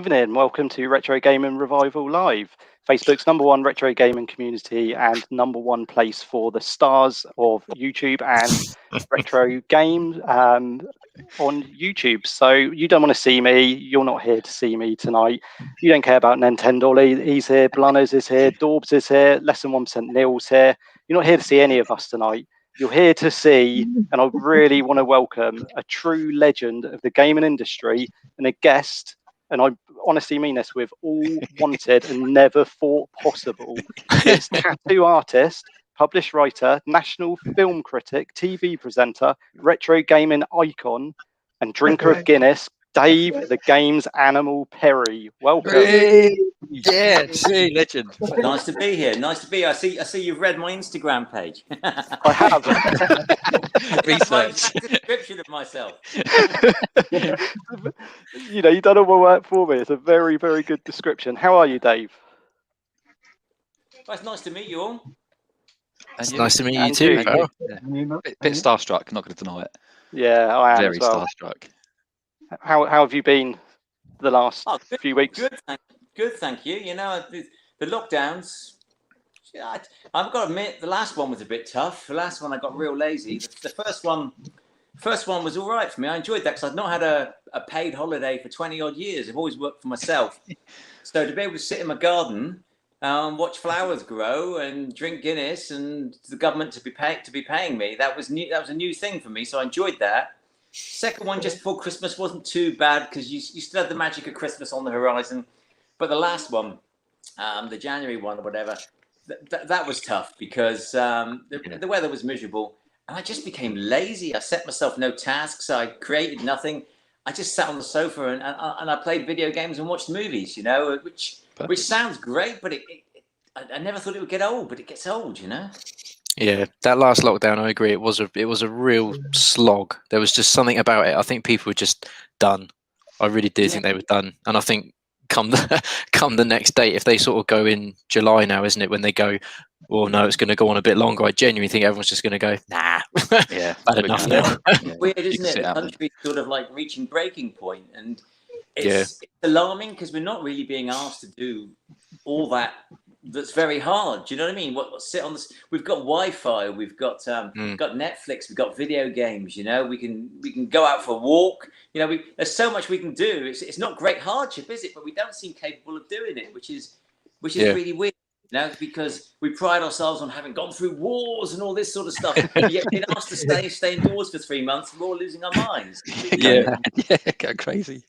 evening. Welcome to Retro Gaming Revival Live, Facebook's #1 retro gaming community and #1 place for the stars of YouTube and retro games on YouTube. So you don't want to see me. You're not here to see me tonight. You don't care about Nintendo. He's here. Blunners is here. Dorbs is here. Less than 1% Neil's here. You're not here to see any of us tonight. You're here to see, and I really want to welcome a true legend of the gaming industry and a guest, and I honestly mean this, we've all wanted and never thought possible. It's tattoo artist, published writer, national film critic, TV presenter, retro gaming icon, and drinker of Guinness, Dave the Games Animal Perry. Welcome. Yeah, true legend. Nice to be here. Nice to be here. I see you've read my Instagram page. I have. Research. Description of myself. You've done all my work for me. It's a very, very good description. How are you, Dave? Well, it's nice to meet you all. It's nice to meet you too. Yeah. Bit starstruck, not going to deny it. Yeah, I am. Very as well. starstruck. How have you been the last few weeks? Good, thank you. You know, the lockdowns. Yeah, I've got to admit, the last one was a bit tough. The last one I got real lazy. The first one was all right for me. I enjoyed that because I've not had a paid holiday for 20 odd years. I've always worked for myself. So to be able to sit in my garden, watch flowers grow and drink Guinness, and the government to be paying me, that was new. That was a new thing for me. So I enjoyed that. Second one just before Christmas wasn't too bad because you still had the magic of Christmas on the horizon. But the last one, the January one or whatever, that was tough because the weather was miserable and I just became lazy. I set myself no tasks. I created nothing. I just sat on the sofa and I played video games and watched movies, you know, which sounds great, but I never thought it would get old, but it gets old, you know. Yeah, that last lockdown, I agree. It was a real slog. There was just something about it. I think people were just done. I really do think they were done. And I think come the next date, if they sort of go in July now, isn't it, when they go, well, no, it's going to go on a bit longer. I genuinely think everyone's just going to go, nah, yeah, bad enough now. Weird, isn't it? The country's sort of like reaching breaking point, and it's alarming because we're not really being asked to do all that. That's very hard. Do you know what I mean? What sit on this? We've got Wi-Fi. We've got Netflix. We've got video games. You know, we can go out for a walk. You know, there's so much we can do. It's not great hardship, is it? But we don't seem capable of doing it, which is really weird. You know, because we pride ourselves on having gone through wars and all this sort of stuff. Yet being asked to stay indoors for 3 months, we're all losing our minds. Yeah, go crazy.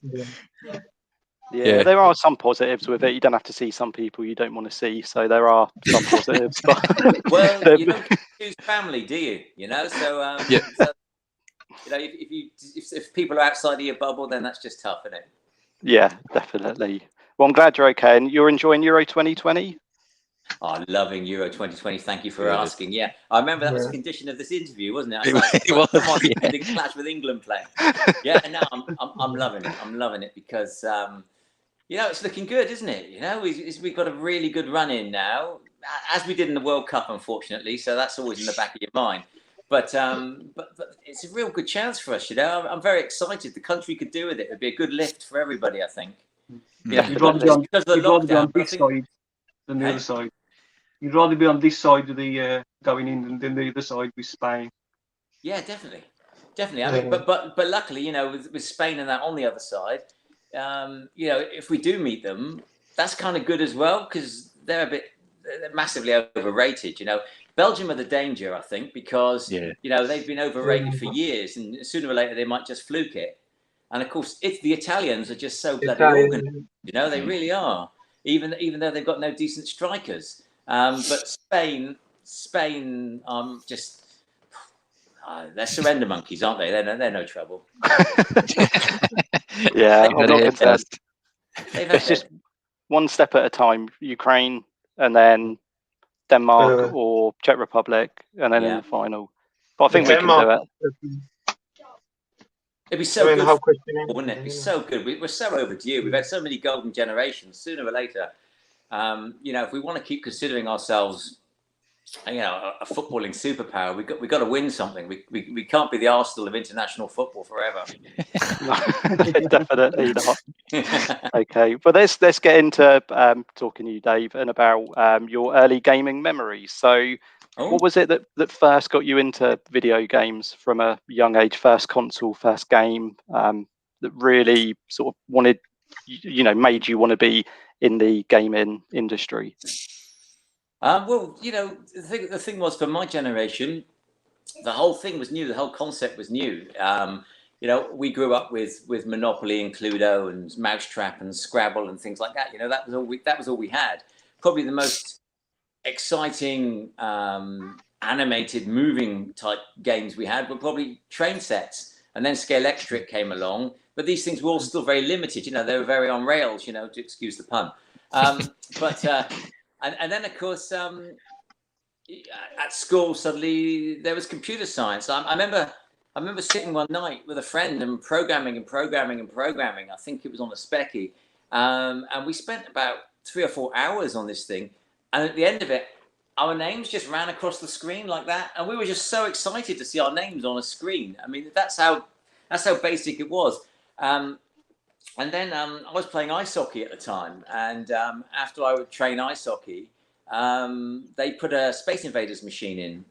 Yeah, there are some positives with it. You don't have to see some people you don't want to see, so there are some positives. But well, you don't choose family, do you? You know, so so, you know, if people are outside of your bubble, then that's just tough, isn't it? Yeah, definitely. Well, I'm glad you're okay, and you're enjoying Euro 2020. Oh, loving Euro 2020. Thank you for asking. Yeah, I remember that was a condition of this interview, wasn't it? It was. Come on, the clash with England playing. Yeah, no, I'm loving it. I'm loving it because. You know, it's looking good, isn't it? You know, we've got a really good run in now, as we did in the World Cup, unfortunately. So that's always in the back of your mind. But it's a real good chance for us. You know, I'm very excited. The country could do with it. It'd be a good lift for everybody, I think. Yeah, you'd rather be on this side than the other side. You'd rather be on this side of the going in than the other side with Spain. Yeah, definitely. I mean, but luckily, you know, with Spain and that on the other side. You know, if we do meet them, that's kind of good as well because they're massively overrated. You know, Belgium are the danger, I think, because you know they've been overrated for years, and sooner or later they might just fluke it. And of course, it's the Italians are just so bloody organised. You know, they really are. Even though they've got no decent strikers, but Spain, just. They're surrender monkeys, aren't they? They're no trouble. Yeah, I'm not concerned. It's just one step at a time. Ukraine, and then Denmark or Czech Republic, and then in the final. But I think we can do it. It'd be so good, wouldn't it? It'd be so good. We're so overdue. We've had so many golden generations. Sooner or later, you know, if we want to keep considering ourselves a footballing superpower. We got to win something. We can't be the Arsenal of international football forever. Definitely not. Okay, well let's get into talking to you, Dave, and about your early gaming memories. So, what was it that first got you into video games from a young age? First console, first game that really sort of made you want to be in the gaming industry? Well, the thing was, for my generation, the whole thing was new. The whole concept was new. We grew up with Monopoly and Cluedo and Mousetrap and Scrabble and things like that. That was all we had. Probably the most exciting animated moving type games we had were probably train sets, and then Scalextric came along. But these things were all still very limited. They were very on rails. To excuse the pun. And then, of course, at school, suddenly there was computer science. I remember sitting one night with a friend and programming. I think it was on a Specky. And we spent about 3 or 4 hours on this thing. And at the end of it, our names just ran across the screen like that. And we were just so excited to see our names on a screen. I mean, that's how basic it was. And then I was playing ice hockey at the time, and after I would train ice hockey, they put a Space Invaders machine in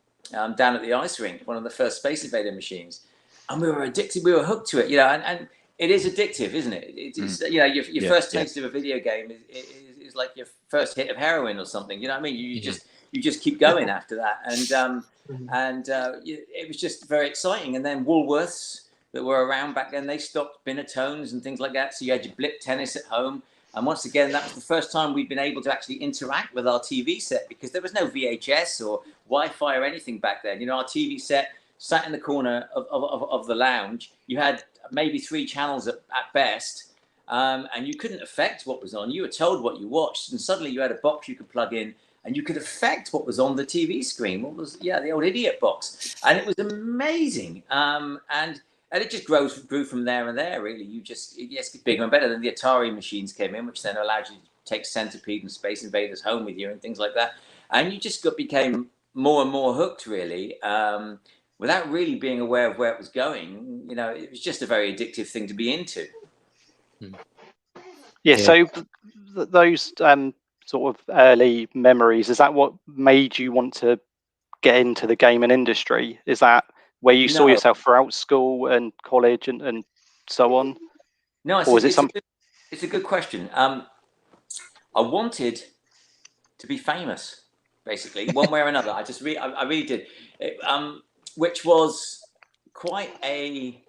down at the ice rink, one of the first Space Invader machines, and we were addicted. We were hooked to it, and it is addictive, isn't it? It's your first taste of a video game is like your first hit of heroin or something. You know what I mean? You just keep going after that, and it was just very exciting. And then Woolworths that were around back then, they stocked Binatones and things like that. So you had your blip tennis at home. And once again, that was the first time we'd been able to actually interact with our TV set, because there was no VHS or Wi-Fi or anything back then. Our TV set sat in the corner of the lounge. You had maybe 3 channels at best, and you couldn't affect what was on. You were told what you watched, and suddenly you had a box you could plug in, and you could affect what was on the TV screen. The old idiot box. And it was amazing. And it just grew from there and there, really. It gets bigger and better. Then the Atari machines came in, which then allowed you to take Centipede and Space Invaders home with you and things like that. And you just became more and more hooked, really, without really being aware of where it was going. It was just a very addictive thing to be into. Yeah. So those sort of early memories, is that what made you want to get into the gaming industry? Is that where you saw yourself throughout school and college and so on? No, it's a good question. I wanted to be famous, basically, one way or another. I really did, which was quite a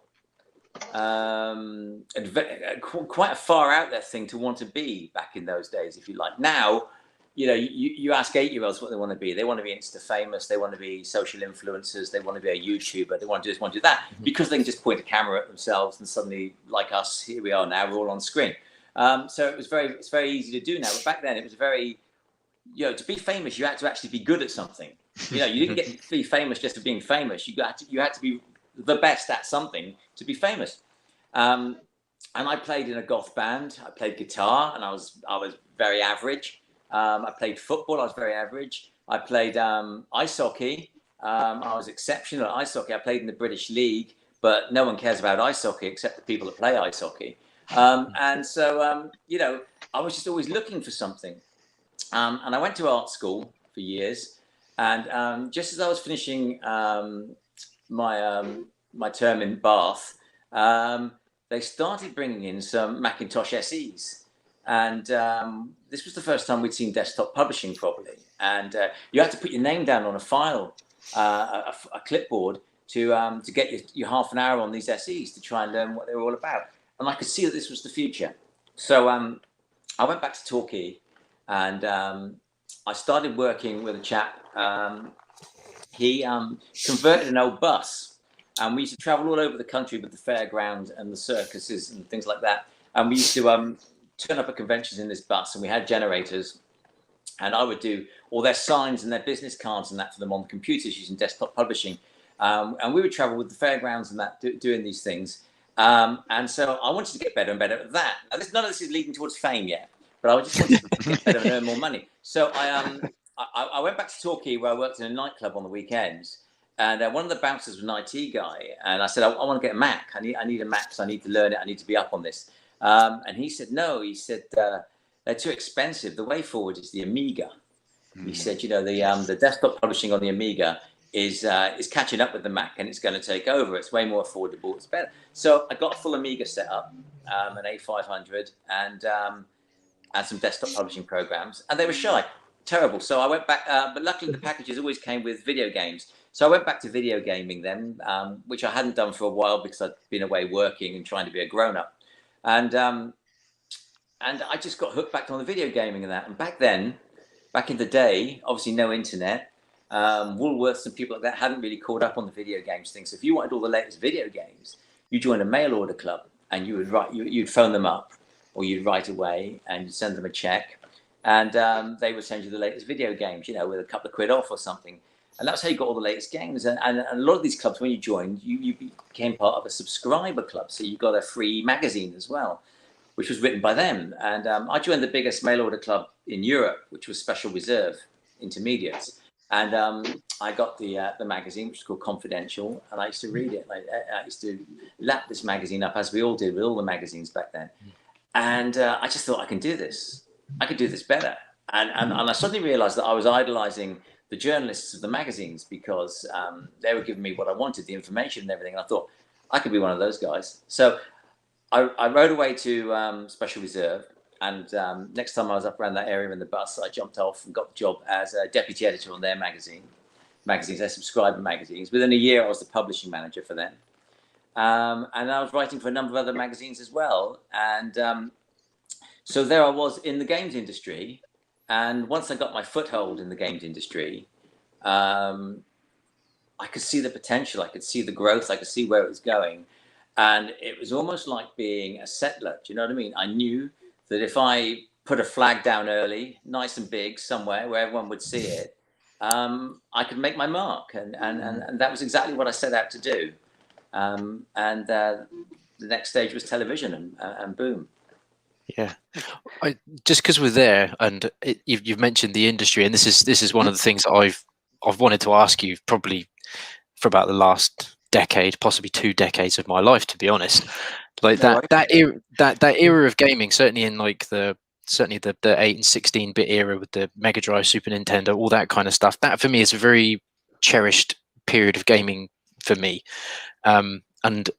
far out there thing to want to be back in those days, if you like. Now, you ask 8-year-olds what they want to be. They want to be Insta famous. They want to be social influencers. They want to be a YouTuber. They want to do this, want to do that, because they can just point a camera at themselves and suddenly, like us, here we are now, we're all on screen. So it's very easy to do now. But back then it was very, to be famous, you had to actually be good at something. You didn't get to be famous just for being famous. You had to be the best at something to be famous. And I played in a goth band. I played guitar, and I was very average. I played football. I was very average. I played ice hockey. I was exceptional at ice hockey. I played in the British League, but no one cares about ice hockey except the people that play ice hockey. And so, I was just always looking for something. And I went to art school for years. And just as I was finishing my term in Bath, they started bringing in some Macintosh SEs. And this was the first time we'd seen desktop publishing properly. And you had to put your name down on a file, a clipboard, to get your half an hour on these SEs to try and learn what they were all about. And I could see that this was the future. So I went back to Torquay, and I started working with a chap. He converted an old bus, and we used to travel all over the country with the fairground and the circuses and things like that. And we used to turn up at conventions in this bus, and we had generators, and I would do all their signs and their business cards and that for them on the computers using desktop publishing. And we would travel with the fairgrounds and that, doing these things. And so I wanted to get better and better at that. Now, none of this is leading towards fame yet, but I just wanted to get better and earn more money. So I went back to Torquay where I worked in a nightclub on the weekends, and one of the bouncers was an IT guy, and I said, I want to get a Mac. I need a Mac because I need to learn it. I need to be up on this. And he said, no. He said they're too expensive. The way forward is the Amiga. He said, you know, the desktop publishing on the Amiga is catching up with the Mac, and it's going to take over. It's way more affordable. It's better. So I got a full Amiga set up, an A500, and some desktop publishing programs, and they were shy. Terrible. So I went back, but luckily the packages always came with video games. So I went back to video gaming then, which I hadn't done for a while because I'd been away working and trying to be a grown-up. And I just got hooked back on the video gaming and that. And back then, back in the day, obviously no internet, Woolworths and people like that hadn't really caught up on the video games thing. So if you wanted all the latest video games, you joined a mail order club and you would you'd phone them up or you'd write away and you'd send them a check. And they would send you the latest video games, you know, with a couple of quid off or something. And that's how you got all the latest games. And a lot of these clubs, when you joined, you became part of a subscriber club. So you got a free magazine as well, which was written by them. And I joined the biggest mail order club in Europe, which was Special Reserve Intermediates. And I got the magazine, which was called Confidential, and I used to read it. I used to lap this magazine up, as we all did with all the magazines back then. And I just thought, I can do this. I could do this better. And I suddenly realized that I was idolizing the journalists of the magazines because they were giving me what I wanted, the information and everything. And I thought, I could be one of those guys. So I rode away to Special Reserve. And next time I was up around that area in the bus, I jumped off and got the job as a deputy editor on their magazines, their subscriber magazines. Within a year, I was the publishing manager for them. And I was writing for a number of other magazines as well. And so there I was in the games industry. And once I got my foothold in the games industry, I could see the potential. I could see the growth. I could see where it was going. And it was almost like being a settler. Do you know what I mean? I knew that if I put a flag down early, nice and big, somewhere where everyone would see it, I could make my mark. And that was exactly what I set out to do. The next stage was television, and boom. Yeah, just because we're there, and you've mentioned the industry, and this is one of the things that I've wanted to ask you probably for about the last decade, possibly 2 decades of my life, to be honest. Like that era of gaming, certainly in like the 8 and 16-bit era with the Mega Drive, Super Nintendo, all that kind of stuff. That for me is a very cherished period of gaming for me, and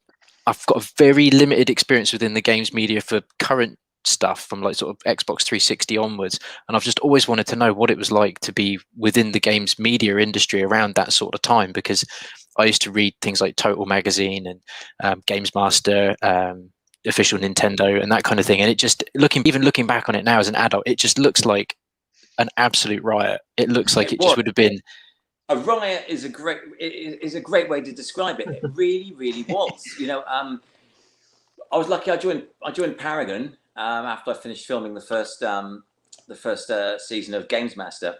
I've got a very limited experience within the games media for current stuff from like sort of Xbox 360 onwards, and I've just always wanted to know what it was like to be within the games media industry around that sort of time, because I used to read things like Total Magazine and GamesMaster, Official Nintendo, and that kind of thing, and it just looking back on it now as an adult, it just looks like an absolute riot. It looks like it just would have been a riot. Is a great way to describe it. It really, really was. You know, I was lucky. I joined Paragon after I finished filming the first season of GamesMaster,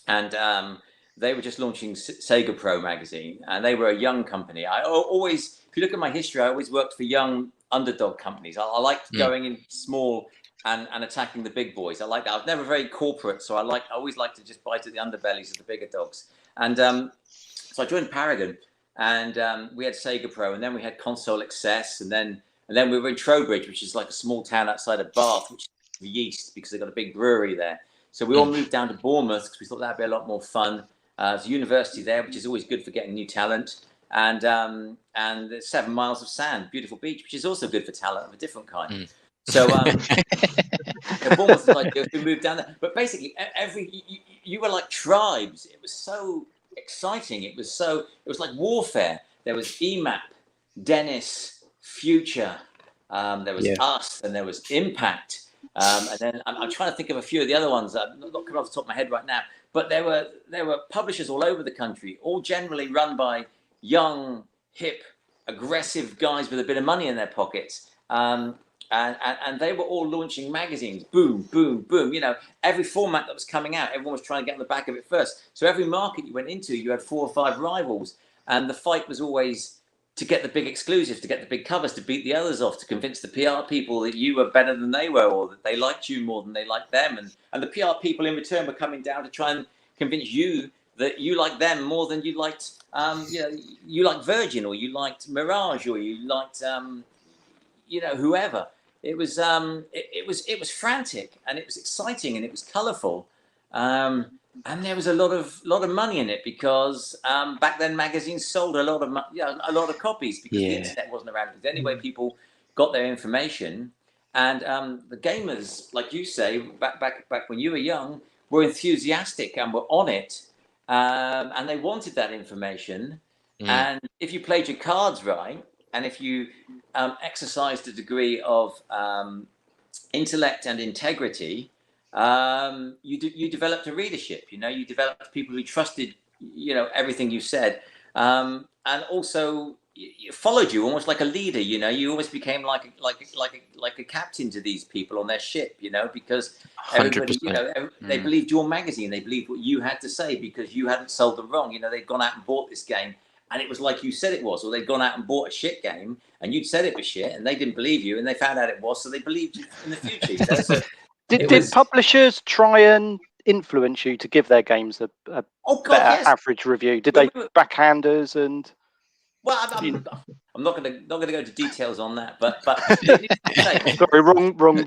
and they were just launching Sega Pro magazine, and they were a young company. I always, if you look at my history, I always worked for young underdog companies. I liked going in small and attacking the big boys. I like that. I was never very corporate, so I always like to just bite at the underbellies of the bigger dogs. And so I joined Paragon, and we had Sega Pro, and then we had Console Access, and then we were in Trowbridge, which is like a small town outside of Bath, which is yeast because they've got a big brewery there. So we all moved down to Bournemouth because we thought that'd be a lot more fun. There's a university there, which is always good for getting new talent. And there's 7 miles of sand, beautiful beach, which is also good for talent of a different kind. So Bournemouth is like we moved down there. But basically, you were like tribes. It was so exciting. It was like warfare. There was EMAP, Dennis, Future, there was Us, and there was Impact, and then I'm trying to think of a few of the other ones. I'm not coming off the top of my head right now, but there were publishers all over the country, all generally run by young, hip, aggressive guys with a bit of money in their pockets, and they were all launching magazines. Boom, boom, boom. You know, every format that was coming out, everyone was trying to get on the back of it first. So every market you went into, you had 4 or 5 rivals, and the fight was always to get the big exclusives, to get the big covers, to beat the others off, to convince the PR people that you were better than they were, or that they liked you more than they liked them. And the PR people in return were coming down to try and convince you that you like them more than you liked, you liked Virgin, or you liked Mirage, or you liked, whoever. It was it was frantic, and it was exciting, and it was colourful, and there was a lot of money in it, because back then magazines sold a lot of copies, because the internet wasn't around. Because anyway, people got their information, and the gamers, like you say, back when you were young, were enthusiastic and were on it, and they wanted that information. And if you played your cards right, and if you exercised a degree of intellect and integrity, you developed a readership. You developed people who trusted everything you said, and also followed you almost like a leader. You almost became like a captain to these people on their ship. Because everybody, 100%. they believed your magazine. They believed what you had to say, because you hadn't sold them wrong. They'd gone out and bought this game, and it was like you said it was, or they'd gone out and bought a shit game, and you'd said it was shit, and they didn't believe you, and they found out it was, so they believed you in the future. So did publishers try and influence you to give their games a better average review? Did they backhanders and? Well, I'm not going to go into details on that, but sorry, wrong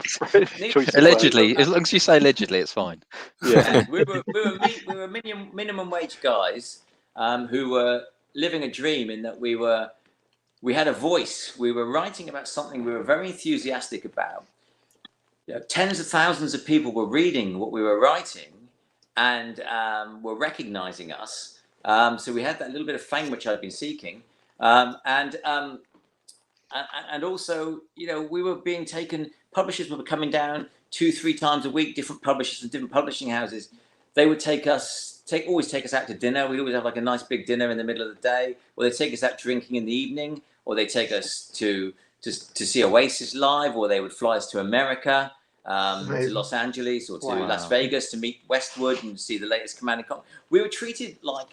choice. Allegedly, as long as you say allegedly, it's fine. Yeah, we were minimum wage guys who were living a dream, in that we had a voice. We were writing about something we were very enthusiastic about. Tens of thousands of people were reading what we were writing, and were recognizing us. So we had that little bit of fame which I've been seeking, and also, we were being taken. Publishers were coming down 2-3 times a week. Different publishers and different publishing houses. They would always take us out to dinner. We'd always have like a nice big dinner in the middle of the day, or they'd take us out drinking in the evening, or they'd take us to see Oasis live, or they would fly us to America, to Los Angeles, or to Las Vegas to meet Westwood and see the latest Command & Conquer. We were treated like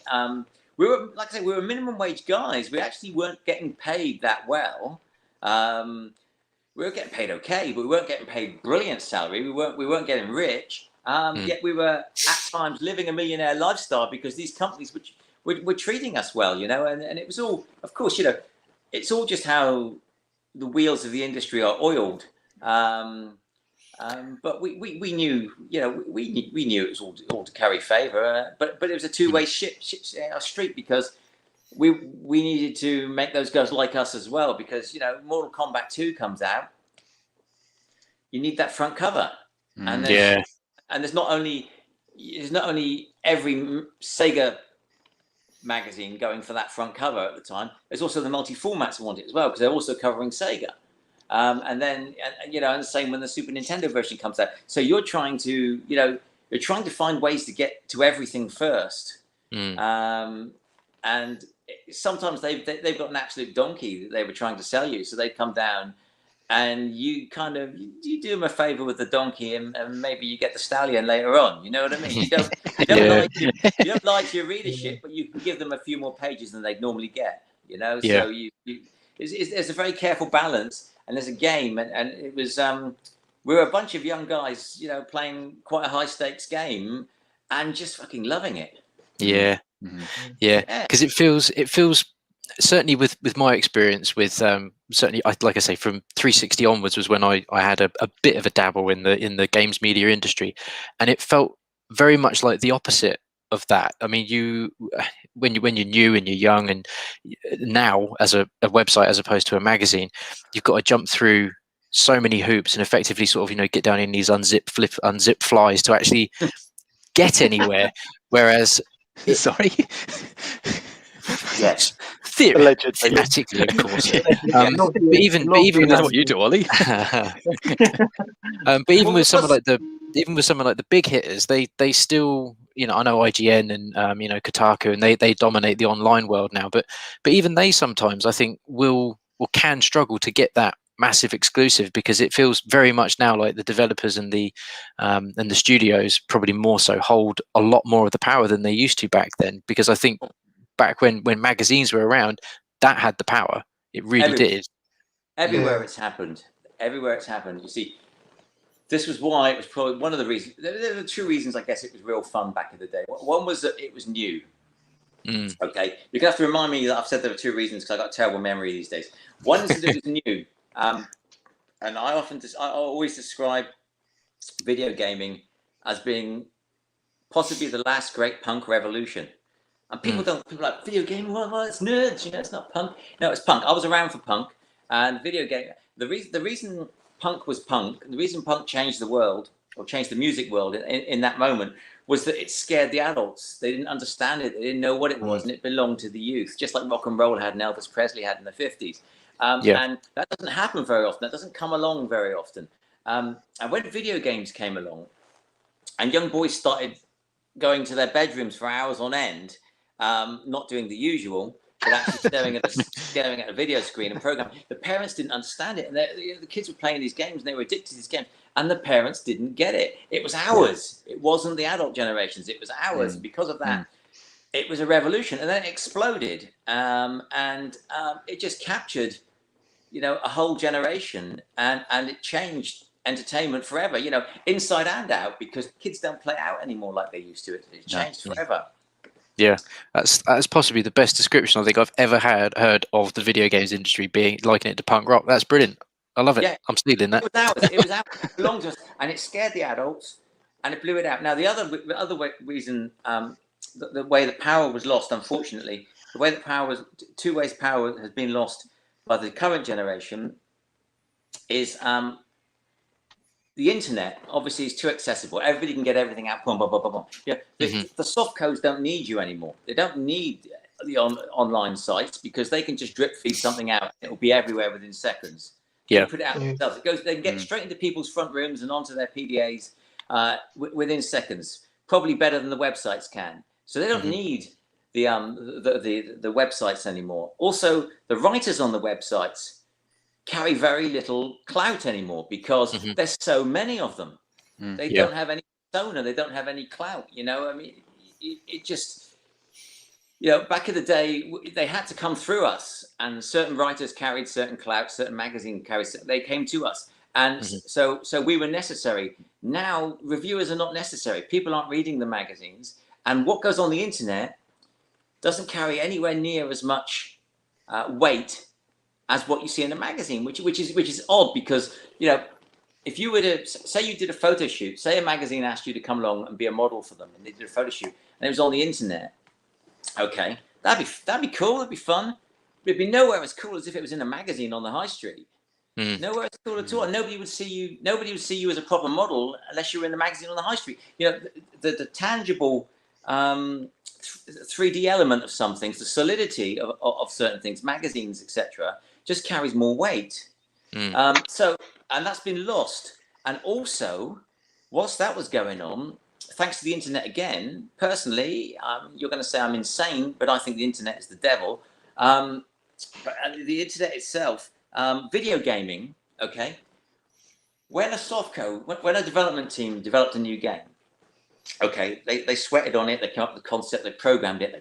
we were minimum wage guys. We actually weren't getting paid that well. We were getting paid okay, but we weren't getting paid brilliant salary. We weren't getting rich. Yet we were at times living a millionaire lifestyle, because these companies were treating us well, and it was all, of course, it's all just how the wheels of the industry are oiled. But we knew, we knew it was all to carry favor, but it was a two-way street, because we needed to make those guys like us as well, because Mortal Kombat 2 comes out, you need that front cover, and there's not only every Sega magazine going for that front cover at the time. There's also the multi-formats want it as well, because they're also covering Sega. And then, and the same when the Super Nintendo version comes out. So you're trying to, find ways to get to everything first. And sometimes they've got an absolute donkey that they were trying to sell you. So they come down, and you you do them a favor with the donkey, and maybe you get the stallion later on. You know what I mean? You don't lie to your readership, but you can give them a few more pages than they'd normally get. So there's a very careful balance. And there's a game, and it was we were a bunch of young guys, playing quite a high stakes game, and just fucking loving it. Yeah, because it feels certainly with my experience with certainly, like I say, from 360 onwards was when I had a bit of a dabble in the games media industry, and it felt very much like the opposite of that. I mean, when you're new and you're young, and now as a website as opposed to a magazine, you've got to jump through so many hoops and effectively sort of get down in these unzip flies to actually get anywhere. Whereas, sorry, yes, theoretically, of course. But even that's what you do, Ollie. But even with someone like the big hitters, they still, I know IGN and Kotaku, and they dominate the online world now. But even they sometimes, I think, can struggle to get that massive exclusive, because it feels very much now like the developers and the studios probably more so hold a lot more of the power than they used to back then. Because I think back when magazines were around, that had the power. It really did. Everywhere it's happened. You see, this was why it was probably one of the reasons. There were two reasons, I guess, it was real fun back in the day. One was that it was new. Okay, you're gonna have to remind me that I've said there were two reasons because I got a terrible memory these days. One is that it was new, and I always describe video gaming as being possibly the last great punk revolution. And people are like, video gaming, well, it's nerds, it's not punk. No, it's punk. I was around for punk, and video game. The reason punk was punk, and the reason punk changed the world or changed the music world in that moment was that it scared the adults. They didn't understand it. They didn't know what it was, and it belonged to the youth, just like rock and roll had and Elvis Presley had in the 50s. And that doesn't happen very often. That doesn't come along very often. And when video games came along, and young boys started going to their bedrooms for hours on end, not doing the usual, but actually staring at a video screen and program. The parents didn't understand it, and the kids were playing these games, and they were addicted to these games, and the parents didn't get it. It was ours. It wasn't the adult generations. It was ours. Because of that, it was a revolution, and then it exploded, and it just captured, a whole generation, and it changed entertainment forever. Inside and out, because kids don't play out anymore like they used to. It changed forever. Yeah, that's possibly the best description I think I've ever heard of the video games industry, being liking it to punk rock. That's brilliant. I love it. Yeah, I'm stealing that. It was ours. It belonged to us, and it scared the adults, and it blew it out. Now the other reason, the way that power was lost, unfortunately, the way that two ways power has been lost by the current generation is the internet obviously is too accessible. Everybody can get everything out. Boom, boom, boom, boom, boom. Yeah, the soft codes don't need you anymore. They don't need the online sites because they can just drip feed something out. It will be everywhere within seconds. Yeah, put it out themselves. They can get straight into people's front rooms and onto their PDAs within seconds. Probably better than the websites can. So they don't need the websites anymore. Also, the writers on the websites carry very little clout anymore because there's so many of them. They don't have any persona. They don't have any clout. I mean, it just, back in the day, they had to come through us, and certain writers carried certain clout, certain magazines they came to us. And so we were necessary. Now, reviewers are not necessary. People aren't reading the magazines. And what goes on the internet doesn't carry anywhere near as much weight as what you see in the magazine, which is odd because, if you were to say you did a photo shoot, say a magazine asked you to come along and be a model for them, and they did a photo shoot, and it was on the internet. Okay, that'd be cool. That'd be fun. But it'd be nowhere as cool as if it was in a magazine on the high street. Nowhere as cool at all. And nobody would see you as a proper model unless you were in the magazine on the high street. The tangible 3D element of some things, the solidity of certain things, magazines, etc., just carries more weight. And that's been lost. And also, whilst that was going on, thanks to the internet again, personally, you're going to say I'm insane, but I think the internet is the devil. But the internet itself, video gaming, okay, when a development team developed a new game, okay, they sweated on it, they came up with the concept, they programmed it,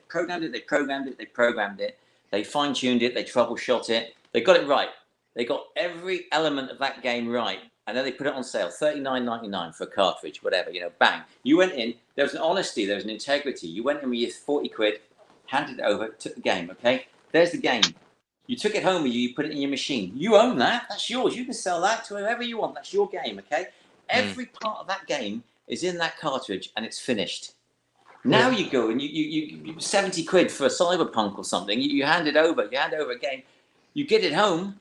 they fine-tuned it, they troubleshot it, they got it right. They got every element of that game right. And then they put it on sale, $39.99 for a cartridge, whatever, bang. You went in, there was an honesty, there was an integrity. You went in with your 40 quid, handed it over, took the game, okay? There's the game. You took it home with you, you put it in your machine. You own that, that's yours. You can sell that to whoever you want, that's your game, okay? Every part of that game is in that cartridge and it's finished. Now you go and you 70 quid for a Cyberpunk or something, you hand over a game, you get it home.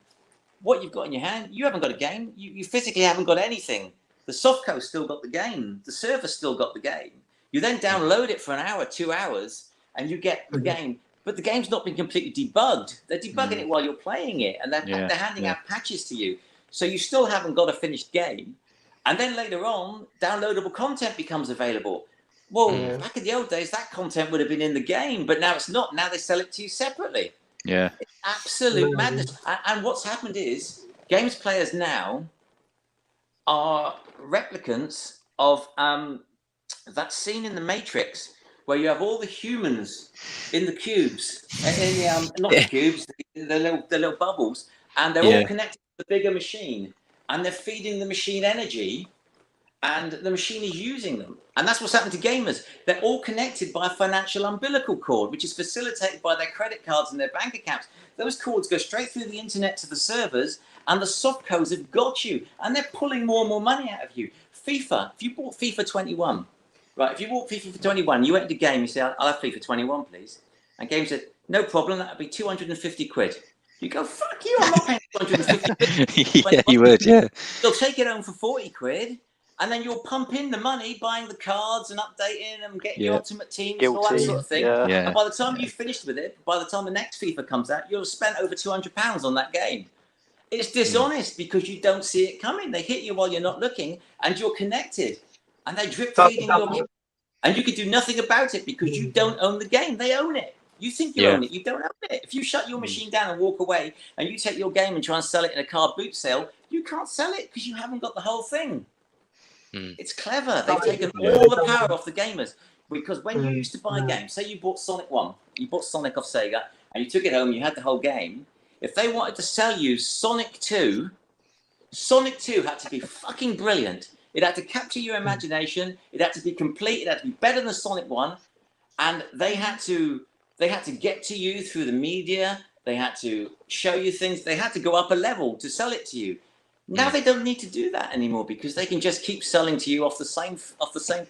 What you've got in your hand, you haven't got a game. You physically haven't got anything. The softcode's still got the game. The server's still got the game. You then download it for an hour, 2 hours, and you get the game. But the game's not been completely debugged. They're debugging it while you're playing it, and they're handing out patches to you. So you still haven't got a finished game. And then later on, downloadable content becomes available. Well, back in the old days, that content would have been in the game, but now it's not. Now they sell it to you separately. Yeah. It's absolute madness. And what's happened is games players now are replicants of that scene in The Matrix where you have all the humans in the cubes, not the cubes, the little bubbles, and they're all connected to the bigger machine, and they're feeding the machine energy and the machine is using them. And that's what's happened to gamers. They're all connected by a financial umbilical cord, which is facilitated by their credit cards and their bank accounts. Those cords go straight through the internet to the servers, and the soft codes have got you, and they're pulling more and more money out of you. FIFA, if you bought FIFA 21, right, if you bought FIFA 21, you went to game, you say, I'll have FIFA 21, please. And game said, no problem, that'll be 250 quid. You go, fuck you, I'm not paying 250 quid. Yeah, you would, yeah. You'll take it home for 40 quid, and then you'll pump in the money, buying the cards and updating them, getting your ultimate teams and all that sort of thing. Yeah. And by the time you've finished with it, by the time the next FIFA comes out, you'll have spent over £200 on that game. It's dishonest because you don't see it coming. They hit you while you're not looking, and you're connected. And they're drip feeding your game. And you can do nothing about it because you don't own the game. They own it. You think you own it. You don't own it. If you shut your machine down and walk away, and you take your game and try and sell it in a car boot sale, you can't sell it because you haven't got the whole thing. It's clever. They've taken all the power off the gamers. Because when you used to buy games, say you bought Sonic 1, you bought Sonic off Sega, and you took it home, you had the whole game. If they wanted to sell you Sonic 2 had to be fucking brilliant. It had to capture your imagination. It had to be complete. It had to be better than Sonic 1. And they had to get to you through the media. They had to show you things. They had to go up a level to sell it to you. Now they don't need to do that anymore because they can just keep selling to you off the same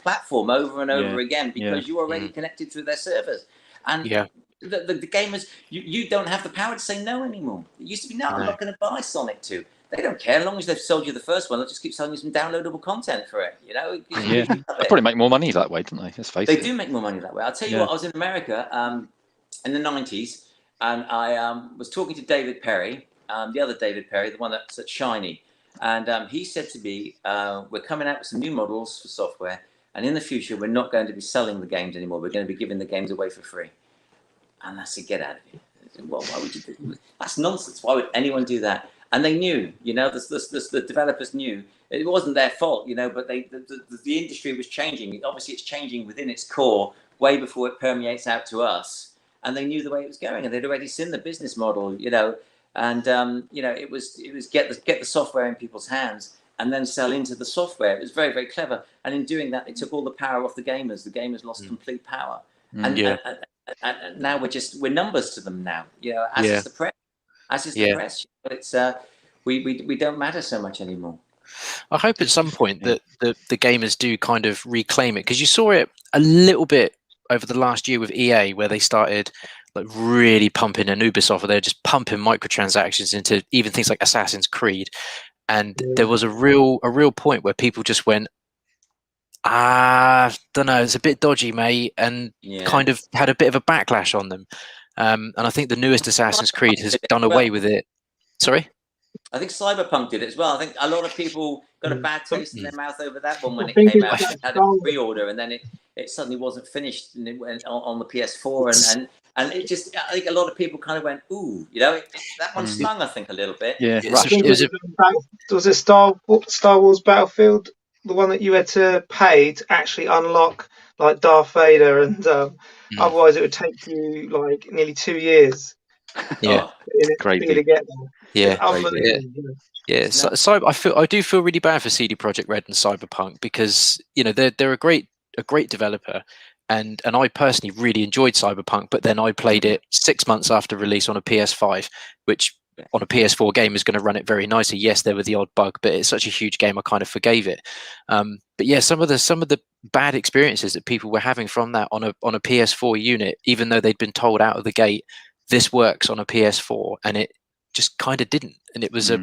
platform over and over again because you're already connected through their servers. And the gamers, you don't have the power to say no anymore. It used to be, no, I'm not going to buy Sonic 2. They don't care. As long as they've sold you the first one, they'll just keep selling you some downloadable content for it. You know? They probably make more money that way, don't they? Let's face it. They do make more money that way. I'll tell you what, I was in America in the 90s, and I was talking to David Perry, the other David Perry, the one that's at Shiny. And he said to me, we're coming out with some new models for software, and in the future, we're not going to be selling the games anymore. We're going to be giving the games away for free. And I said, get out of here. I said, well, why would you do that? That's nonsense. Why would anyone do that? And they knew, you know, the developers knew. It wasn't their fault, you know, but the industry was changing. Obviously, it's changing within its core way before it permeates out to us. And they knew the way it was going, and they'd already seen the business model, you know. And you know, it was get the software in people's hands and then sell into the software. It was very, very clever. And in doing that, they took all the power off the gamers. The gamers lost complete power. And now we're numbers to them now. You know, as is the press. As is the press. But it's we don't matter so much anymore. I hope at some point that the gamers do kind of reclaim it, because you saw it a little bit over the last year with EA, where they started like really pumping, and Ubisoft, they're just pumping microtransactions into even things like Assassin's Creed. And there was a real point where people just went, don't know, it's a bit dodgy, mate, and kind of had a bit of a backlash on them. And I think the newest Assassin's Creed has done away with it. Sorry? I think Cyberpunk did it as well. I think a lot of people got a bad taste in their mouth over that one when it came out. It had a pre-order, and then it suddenly wasn't finished, and it went on the PS4, and it just, I think a lot of people kind of went, ooh, you know, that one stung, I think, a little bit. Yeah, was it Star Wars Battlefield, the one that you had to pay to actually unlock, like Darth Vader, and otherwise it would take you like nearly 2 years. Crazy to get there. So I do feel really bad for CD Projekt Red and Cyberpunk, because you know they're a great developer, and I personally really enjoyed Cyberpunk, but then I played it 6 months after release on a PS5, which on a PS4 game is going to run it very nicely. Yes, there were the odd bug, but it's such a huge game I kind of forgave it. But yeah, some of the bad experiences that people were having from that on a PS4 unit, even though they'd been told out of the gate this works on a PS4, and it just kind of didn't. And it was I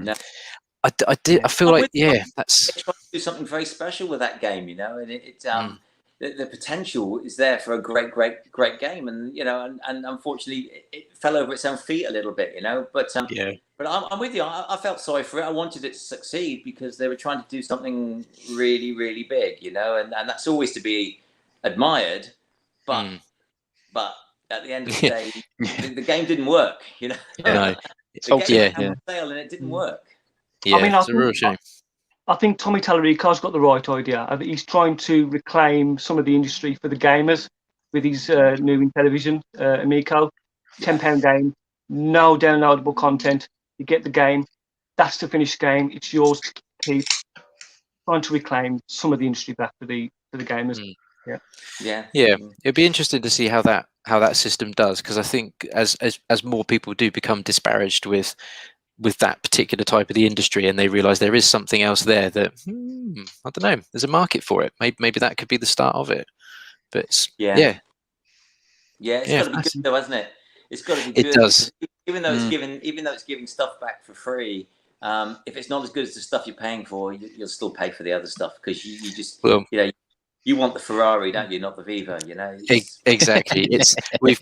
feel like that's trying to do something very special with that game, you know, and the potential is there for a great game, and you know, and unfortunately it fell over its own feet a little bit, you know. But but I'm with you. I felt sorry for it. I wanted it to succeed because they were trying to do something really, really big, you know, and that's always to be admired. But at the end of the day, the game didn't work, you know. The game had a sale and it didn't work. Yeah, I mean, it's a real shame. I think Tommy Tallarico's got the right idea. I think he's trying to reclaim some of the industry for the gamers with his new Intellivision Amico. £10 game, no downloadable content. You get the game. That's the finished game. It's yours to keep. trying to reclaim some of the industry back for the gamers. Yeah. It'd be interesting to see how that system does, because I think as more people do become disparaged with that particular type of the industry, and they realize there is something else there that I don't know, there's a market for it. Maybe that could be the start of it. But it's it's got to be good though, hasn't it? It's got to be good. It does. Even though it's giving stuff back for free, if it's not as good as the stuff you're paying for, you'll still pay for the other stuff, because you just you want the Ferrari, don't you? Not the Viva, you know. Exactly. It's I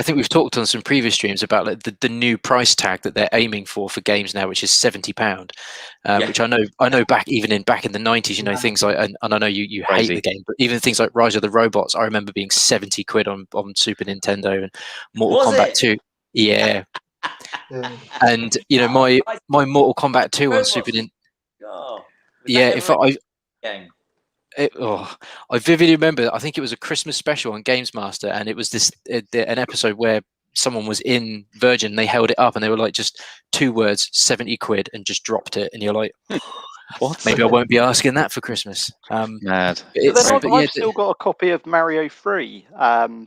think we've talked on some previous streams about like the new price tag that they're aiming for games now, which is £70, which I know back in the 90s, you know, things like, and I know you hate the game, but even things like Rise of the Robots, I remember being £70 on Super Nintendo, and Mortal Kombat 2. Yeah. And you know, my Mortal Kombat 2 on Super Nintendo. I vividly remember, I think it was a Christmas special on GamesMaster, and it was an episode where someone was in Virgin, and they held it up and they were like, just 2 words, £70, and just dropped it, and you're like, what? Maybe I won't be asking that for Christmas. Mad. I've still got a copy of Mario 3,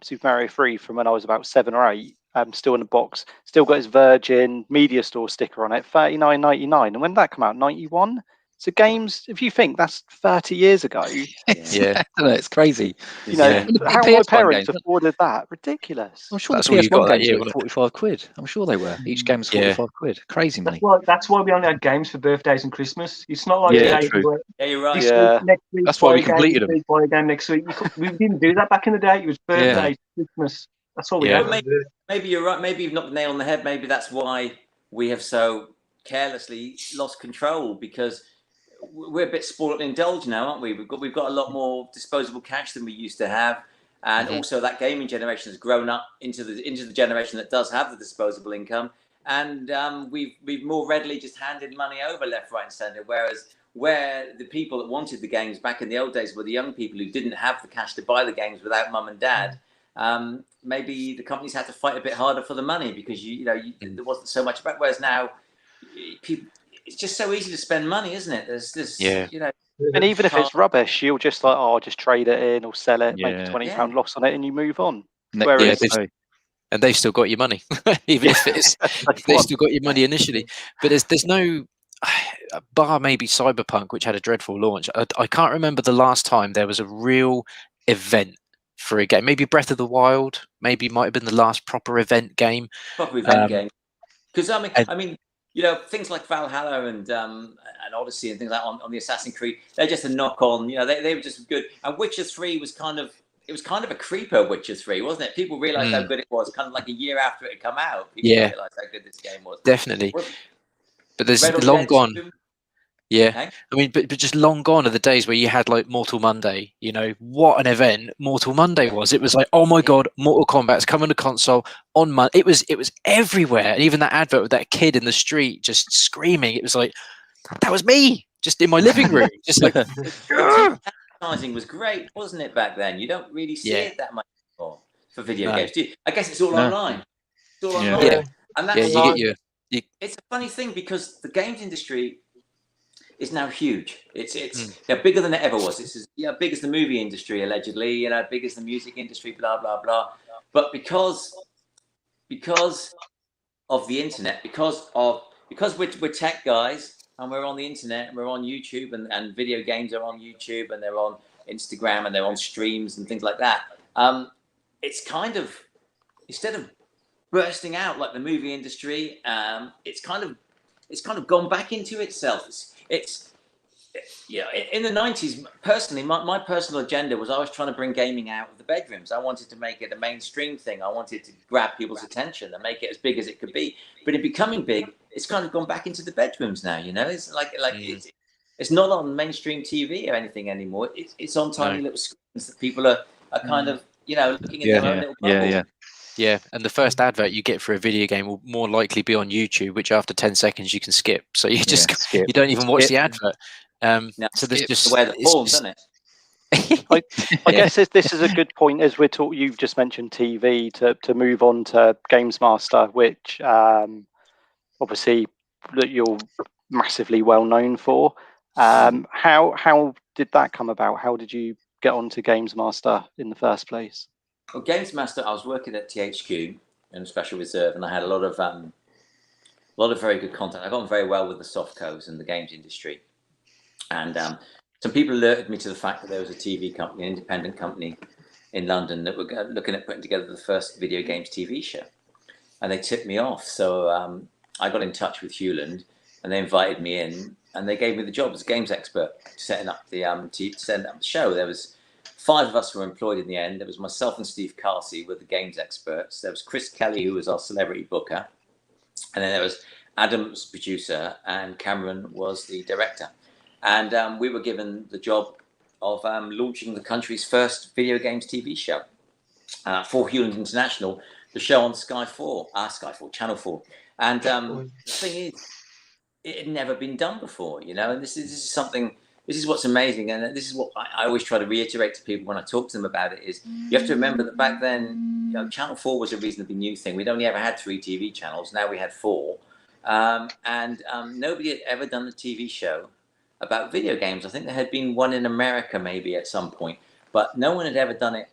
Super Mario 3 from when I was about 7 or 8. Still in the box. Still got his Virgin Media Store sticker on it, $39.99. And when did that come out? 91. So games, if you think that's 30 years ago, it's crazy. You know, how my parents afforded that? Ridiculous. I'm sure the PS1 games were £45. I'm sure they were. Each game was £45. Crazy money. That's why we only had games for birthdays and Christmas. It's not like you're right. Next week, that's why we completed them. Buy a game next week. We didn't do that back in the day. It was birthdays, Christmas. That's all we had. Maybe you're right. Maybe you've knocked the nail on the head. Maybe that's why we have so carelessly lost control, because we're a bit spoiled and indulged now, aren't we? We've got a lot more disposable cash than we used to have, and also that gaming generation has grown up into the generation that does have the disposable income, and we've more readily just handed money over left, right, and centre. Whereas where the people that wanted the games back in the old days were the young people who didn't have the cash to buy the games without mum and dad. Maybe the companies had to fight a bit harder for the money, because there wasn't so much about. Whereas now, people. It's just so easy to spend money, isn't it? There's this, and even if it's rubbish, you'll just like, I'll just trade it in or sell it, make a £20 loss on it, and you move on. Whereas, and they've still got your money, even if it's they've still got your money initially. But there's no, bar maybe Cyberpunk, which had a dreadful launch. I can't remember the last time there was a real event for a game. Maybe Breath of the Wild, maybe might have been the last proper event game. Proper event game. Because I mean. You know, things like Valhalla and Odyssey and things like that on the Assassin's Creed, they're just a knock on. You know, they were just good. And Witcher 3 was kind of a creeper. Witcher 3, wasn't it? People realised how good it was, kind of like a year after it had come out. People realised how good this game was. Definitely. But there's long gone. Yeah, I mean, but just long gone are the days where you had like Mortal Monday. You know what an event Mortal Monday was. It was like, oh my god, Mortal Kombat's coming to console on Monday. It was everywhere, and even that advert with that kid in the street just screaming. It was like, that was me, just in my living room, just like. Advertising was great, wasn't it, back then? You don't really see it that much anymore for video games. Do you? I guess it's all online. It's all online. Yeah, and that's it's a funny thing, because the games industry is now huge. It's bigger than it ever was. It's as big as the movie industry, allegedly. Big as the music industry. Blah blah blah. But because of the internet, because we're tech guys and we're on the internet and we're on YouTube and video games are on YouTube and they're on Instagram and they're on streams and things like that. It's kind of, instead of bursting out like the movie industry, it's kind of gone back into itself. It's in the 90s, personally, my personal agenda was I was trying to bring gaming out of the bedrooms. I wanted to make it a mainstream thing. I wanted to grab people's attention and make it as big as it could be. But in becoming big, it's kind of gone back into the bedrooms now, you know? It's like it's not on mainstream TV or anything anymore. It's on tiny little screens that people are kind of, looking in their own little bubble. Yeah, and the first advert you get for a video game will more likely be on YouTube, which after 10 seconds you can skip. So you just you don't even watch the advert. So there's just the way that falls, doesn't it? I guess this is a good point, as you've just mentioned TV, to move on to GamesMaster, which obviously that you're massively well known for. How did that come about? How did you get onto GamesMaster in the first place? Well, GamesMaster, I was working at THQ in a special reserve, and I had a lot of very good content. I got on very well with the softcos and the games industry, and some people alerted me to the fact that there was a TV company, an independent company in London, that were looking at putting together the first video games TV show, and they tipped me off. So I got in touch with Hewland, and they invited me in, and they gave me the job as a games expert, setting up the show. There was 5 of us who were employed in the end. There was myself and Steve Carsey were the games experts. There was Chris Kelly, who was our celebrity booker, and then there was Adam was the producer, and Cameron was the director. And we were given the job of launching the country's first video games TV show for Hewland International, the show on Channel 4. And the thing is, it had never been done before, and this is something. This is what's amazing, and this is what I always try to reiterate to people when I talk to them about it, is you have to remember that back then, Channel 4 was a reasonably new thing. We'd only ever had 3 TV channels. Now we had 4. And nobody had ever done a TV show about video games. I think there had been one in America maybe at some point, but no one had ever done it,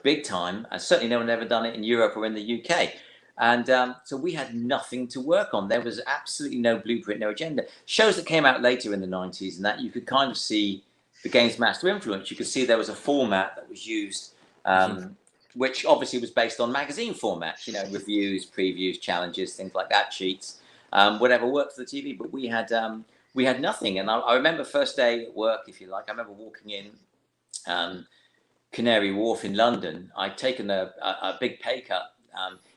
big time. And certainly no one had ever done it in Europe or in the UK. And so we had nothing to work on. There was absolutely no blueprint, no agenda. Shows that came out later in the 90s, and that you could kind of see the GamesMaster influence. You could see there was a format that was used, which obviously was based on magazine formats, reviews, previews, challenges, things like that, cheats, whatever worked for the TV. But we had nothing. And I remember first day at work, if you like, I remember walking in Canary Wharf in London. I'd taken a big pay cut.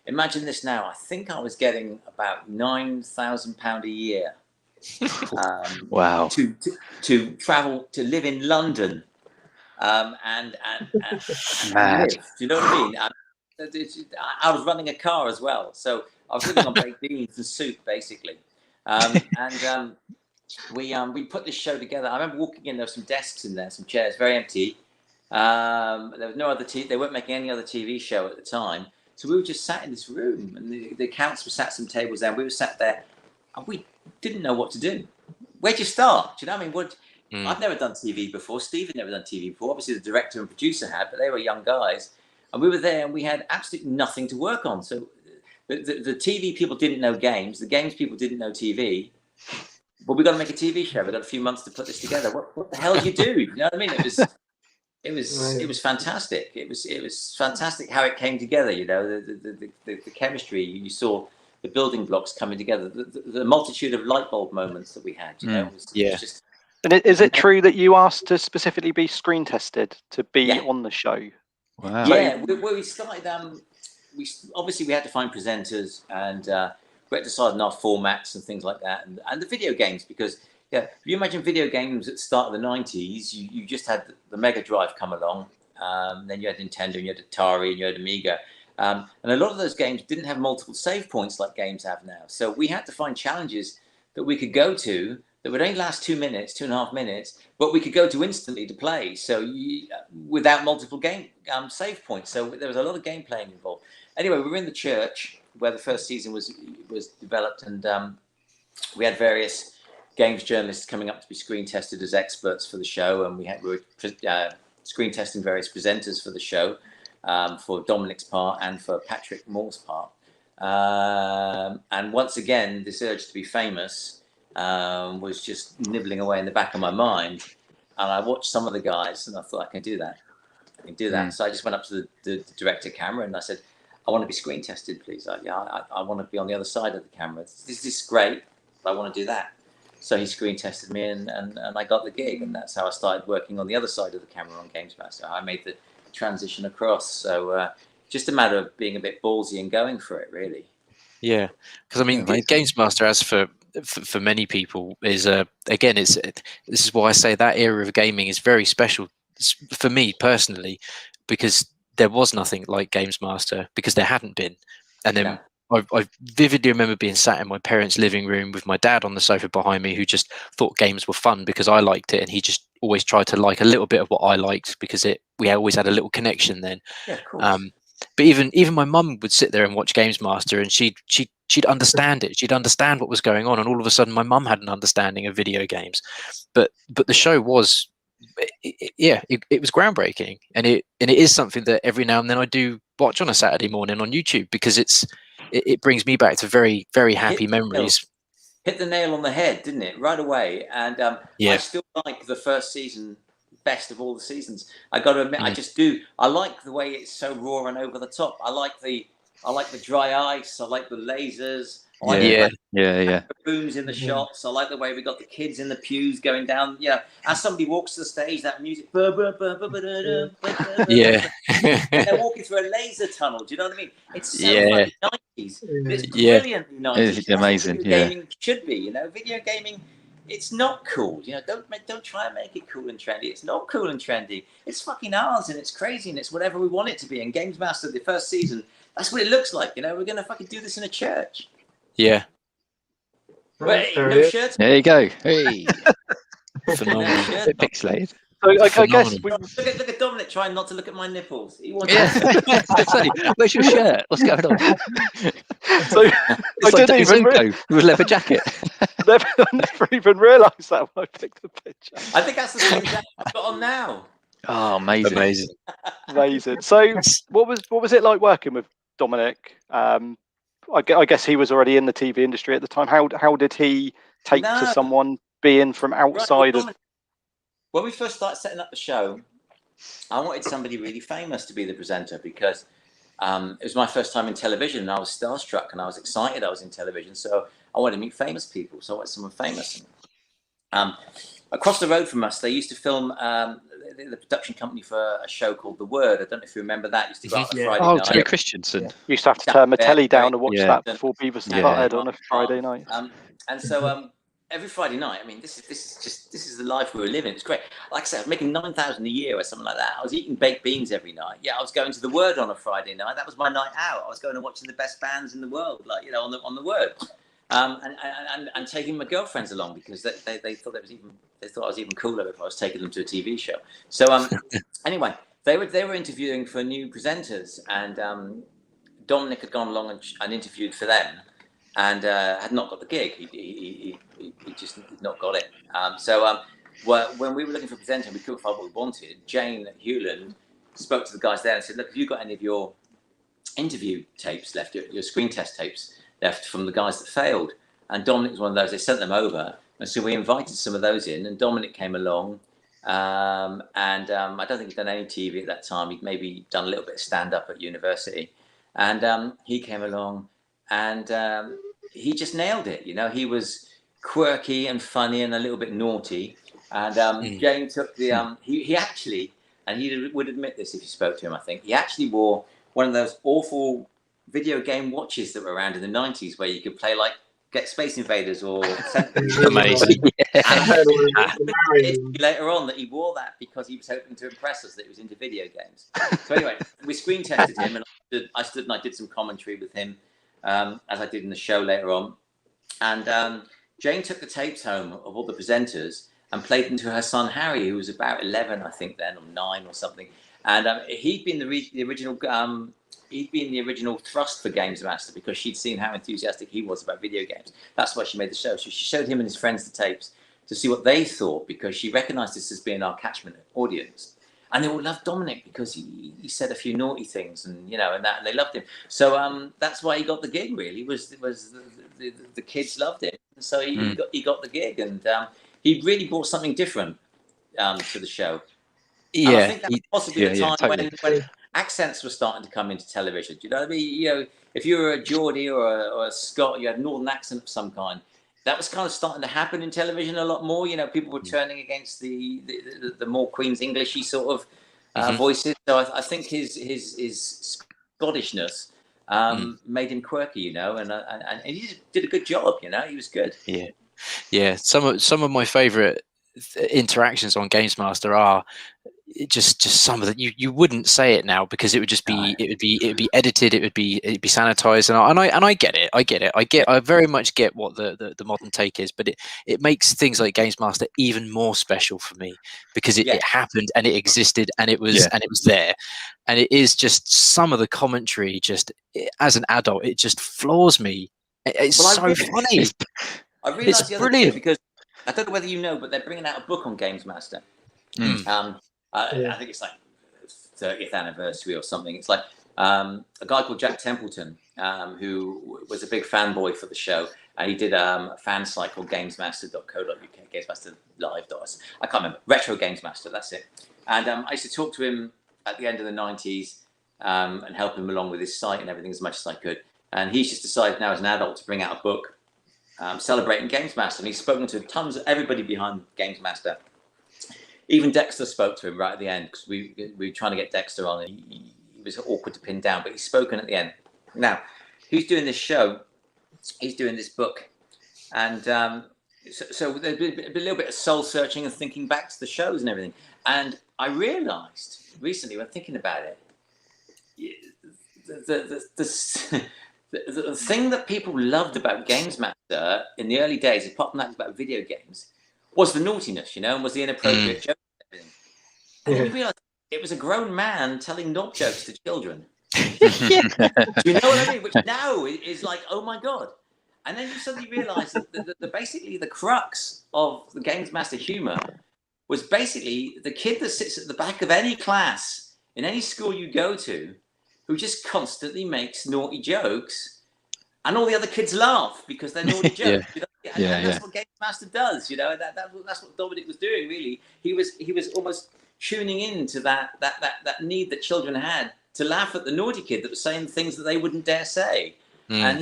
Imagine this now. I think I was getting about £9,000 a year. Wow. To travel, to live in London, and Mad. live. Do you know what I mean? I was running a car as well, so I was living on baked beans and soup, basically. We put this show together. I remember walking in. There were some desks in there, some chairs, very empty. There was no other TV. They weren't making any other TV show at the time. So we were just sat in this room, and the accounts were sat some tables there. And we were sat there, and we didn't know what to do. Where'd you start? Do you know what I mean? I've never done TV before. Steve had never done TV before. Obviously, the director and producer had, but they were young guys. And we were there, and we had absolutely nothing to work on. So the TV people didn't know games. The games people didn't know TV. But we got to make a TV show. We got a few months to put this together. What the hell do you do? You know what I mean? It was fantastic. It was fantastic how it came together. The chemistry. You saw the building blocks coming together. The multitude of light bulb moments that we had. It was just. And is it true that you asked to specifically be screen tested to be on the show? Wow. Yeah, we started. We had to find presenters, and we had to decide on our formats and things like that, and the video games, because. Yeah, if you imagine video games at the start of the 90s, you just had the Mega Drive come along, then you had Nintendo, and you had Atari, and you had Amiga, and a lot of those games didn't have multiple save points like games have now. So we had to find challenges that we could go to that would only last 2 minutes, 2.5 minutes, but we could go to instantly to play. So without multiple game save points. So there was a lot of game playing involved. Anyway, we were in the church where the first season was developed, and we had various games journalists coming up to be screen tested as experts for the show, and we were screen testing various presenters for the show, for Dominic's part and for Patrick Moore's part. And once again, this urge to be famous was just nibbling away in the back of my mind. And I watched some of the guys, and I thought, I can do that. So I just went up to the director camera, and I said, I want to be screen tested, please. I want to be on the other side of the camera. This is great, but I want to do that. So he screen tested me, and I got the gig, and that's how I started working on the other side of the camera on GamesMaster. I made the transition across. So just a matter of being a bit ballsy and going for it, really. Yeah, because I mean, GamesMaster, as for many people, is again, this is why I say that era of gaming is very special for me personally, because there was nothing like GamesMaster, because there hadn't been, and then. I vividly remember being sat in my parents' living room with my dad on the sofa behind me, who just thought games were fun because I liked it, and he just always tried to like a little bit of what I liked, because we always had a little connection then. Yeah, of course. But even my mum would sit there and watch GamesMaster, and she'd understand it. She'd understand what was going on, and all of a sudden, my mum had an understanding of video games. But the show was, it was groundbreaking, and it is something that every now and then I do watch on a Saturday morning on YouTube, because it brings me back to very, very happy memories. Hit the nail on the head, didn't it? Right away. And I still like the first season best of all the seasons. I got to admit, I just do. I like the way it's so raw and over the top. I like the dry ice. I like the lasers. I like the booms in the shots. I like the way we got the kids in the pews going down. Yeah, as somebody walks to the stage, that music. Yeah, they're walking through a laser tunnel. Do you know what I mean? It's so fucking 90s. It's brilliantly 90s. It's amazing. Video gaming should be. You know, video gaming. It's not cool. You know, don't try and make it cool and trendy. It's not cool and trendy. It's fucking ours, and it's crazy, and it's whatever we want it to be. And GamesMaster, the first season, that's what it looks like. You know, we're gonna fucking do this in a church. Yeah. Wait, no shirts. There you go. Hey. Phenomenal. No Bit pixelated. So I guess Look at Dominic trying not to look at my nipples. He wants Where's your shirt? What's going on? so I didn't even with a leather jacket. I never even realised that when I picked the picture. I think that's the same jacket I've got on now. Oh, amazing. Amazing. So what was it like working with Dominic? I guess he was already in the TV industry at the time. How did he take to someone being from outside of? When we first started setting up the show, I wanted somebody really famous to be the presenter, because it was my first time in television, and I was starstruck and I was excited I was in television. So I wanted to meet famous people. So I wanted someone famous. Across the road from us, they used to film the production company for a show called The Word. I don't know if you remember that. It used to go out on a Friday night. Terry Christensen. Used to have to turn my telly down to watch that before Beavis and Butthead on a Friday night. And so every Friday night, I mean, this is the life we were living. It's great. Like I said, I was making $9,000 a year or something like that. I was eating baked beans every night. Yeah, I was going to The Word on a Friday night. That was my night out. I was going and watching the best bands in the world, like, you know, on the Word. And taking my girlfriends along, because they thought they thought I was even cooler if I was taking them to a TV show. So anyway, they were interviewing for new presenters, and Dominic had gone along and interviewed for them, and had not got the gig. He just did not got it. When we were looking for a presenter, we couldn't find what we wanted. Jane Hewland spoke to the guys there and said, "Look, have you got any of your interview tapes left, your screen test tapes left from the guys that failed?" And Dominic was one of those. They sent them over, and so we invited some of those in, and Dominic came along. I don't think he'd done any TV at that time. He'd maybe done a little bit of stand-up at university, and he came along, and he just nailed it. You know, he was quirky and funny and a little bit naughty, and Jane took the he actually, and he would admit this if you spoke to him, I think he actually wore one of those awful video game watches that were around in the 90s where you could play like Get Space Invaders or amazing. Later on that he wore that because he was hoping to impress us that he was into video games. So anyway, we screen tested him, and I stood and I did some commentary with him, as I did in the show later on. And Jane took the tapes home of all the presenters and played them to her son Harry, who was about 11, I think then, or 9 or something. And he'd been the original. He'd been the original thrust for GamesMaster because she'd seen how enthusiastic he was about video games. That's why she made the show. So she showed him and his friends the tapes to see what they thought, because she recognised this as being our catchment audience. And they all loved Dominic because he said a few naughty things, and you know, and they loved him. So that's why he got the gig. Really, was the kids loved it, and so he got the gig, and he really brought something different to the show. Yeah, and I think that was possibly the time totally. when accents were starting to come into television. Do you know what I mean? You know, if you were a Geordie or a Scot, you had a northern accent of some kind. That was kind of starting to happen in television a lot more. You know, people were turning against the more Queen's Englishy sort of voices. So I think his Scottishness made him quirky. You know, and he just did a good job. You know, he was good. Yeah. Some of my favourite interactions on GamesMaster are just some of that you wouldn't say it now because it would just be it would be edited, it'd be sanitized, and I get it. I very much get what the modern take is, but it makes things like GamesMaster even more special for me because it happened and it existed and it was there. and it is just some of the commentary. Just as an adult, it just floors me. It's so funny. I realised the other day, brilliant. because I don't know whether you know, but they're bringing out a book on GamesMaster. I think it's like 30th anniversary or something. It's like a guy called Jack Templeton, who was a big fanboy for the show, and he did a fan site called GamesMaster.co.uk, GamesMasterLive.us. I can't remember. Retro GamesMaster, that's it. And I used to talk to him at the end of the 90s and help him along with his site and everything as much as I could. And he's just decided now as an adult to bring out a book celebrating GamesMaster. And he's spoken to tons of everybody behind GamesMaster. Even Dexter spoke to him right at the end, because we were trying to get Dexter on, and he was awkward to pin down, but he's spoken at the end. Now, he's doing this show, he's doing this book, and so there's a little bit of soul searching and thinking back to the shows and everything. And I realised recently, when thinking about it, the thing that people loved about GamesMaster in the early days, apart from that about video games, was the naughtiness, and was the inappropriate jokes and everything. And then you realise it was a grown man telling knob jokes to children. Do you know what I mean? Which now is like, oh my God. And then you suddenly realise that basically the crux of the GamesMaster humour was basically the kid that sits at the back of any class in any school you go to, who just constantly makes naughty jokes, and all the other kids laugh because they're naughty jokes. And that's what GamesMaster does. That's what Dominic was doing. Really, he was almost tuning in to that need that children had to laugh at the naughty kid that was saying things that they wouldn't dare say, and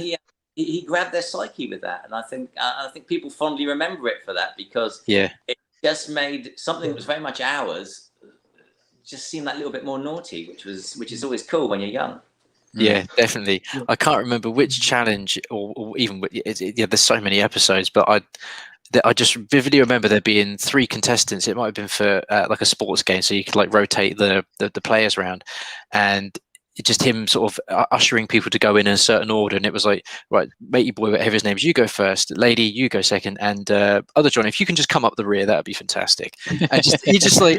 he grabbed their psyche with that. And I think people fondly remember it for that, because it just made something that was very much ours just seem that little bit more naughty, which is always cool when you're young. Yeah, definitely. I can't remember which challenge, or even there's so many episodes, but I just vividly remember there being 3 contestants. It might have been for like a sports game, so you could like rotate the players around, and just him sort of ushering people to go in a certain order. And it was like, right, matey boy, whatever his name is, you go first, lady, you go second, and other John, if you can just come up the rear, that would be fantastic. And he just like,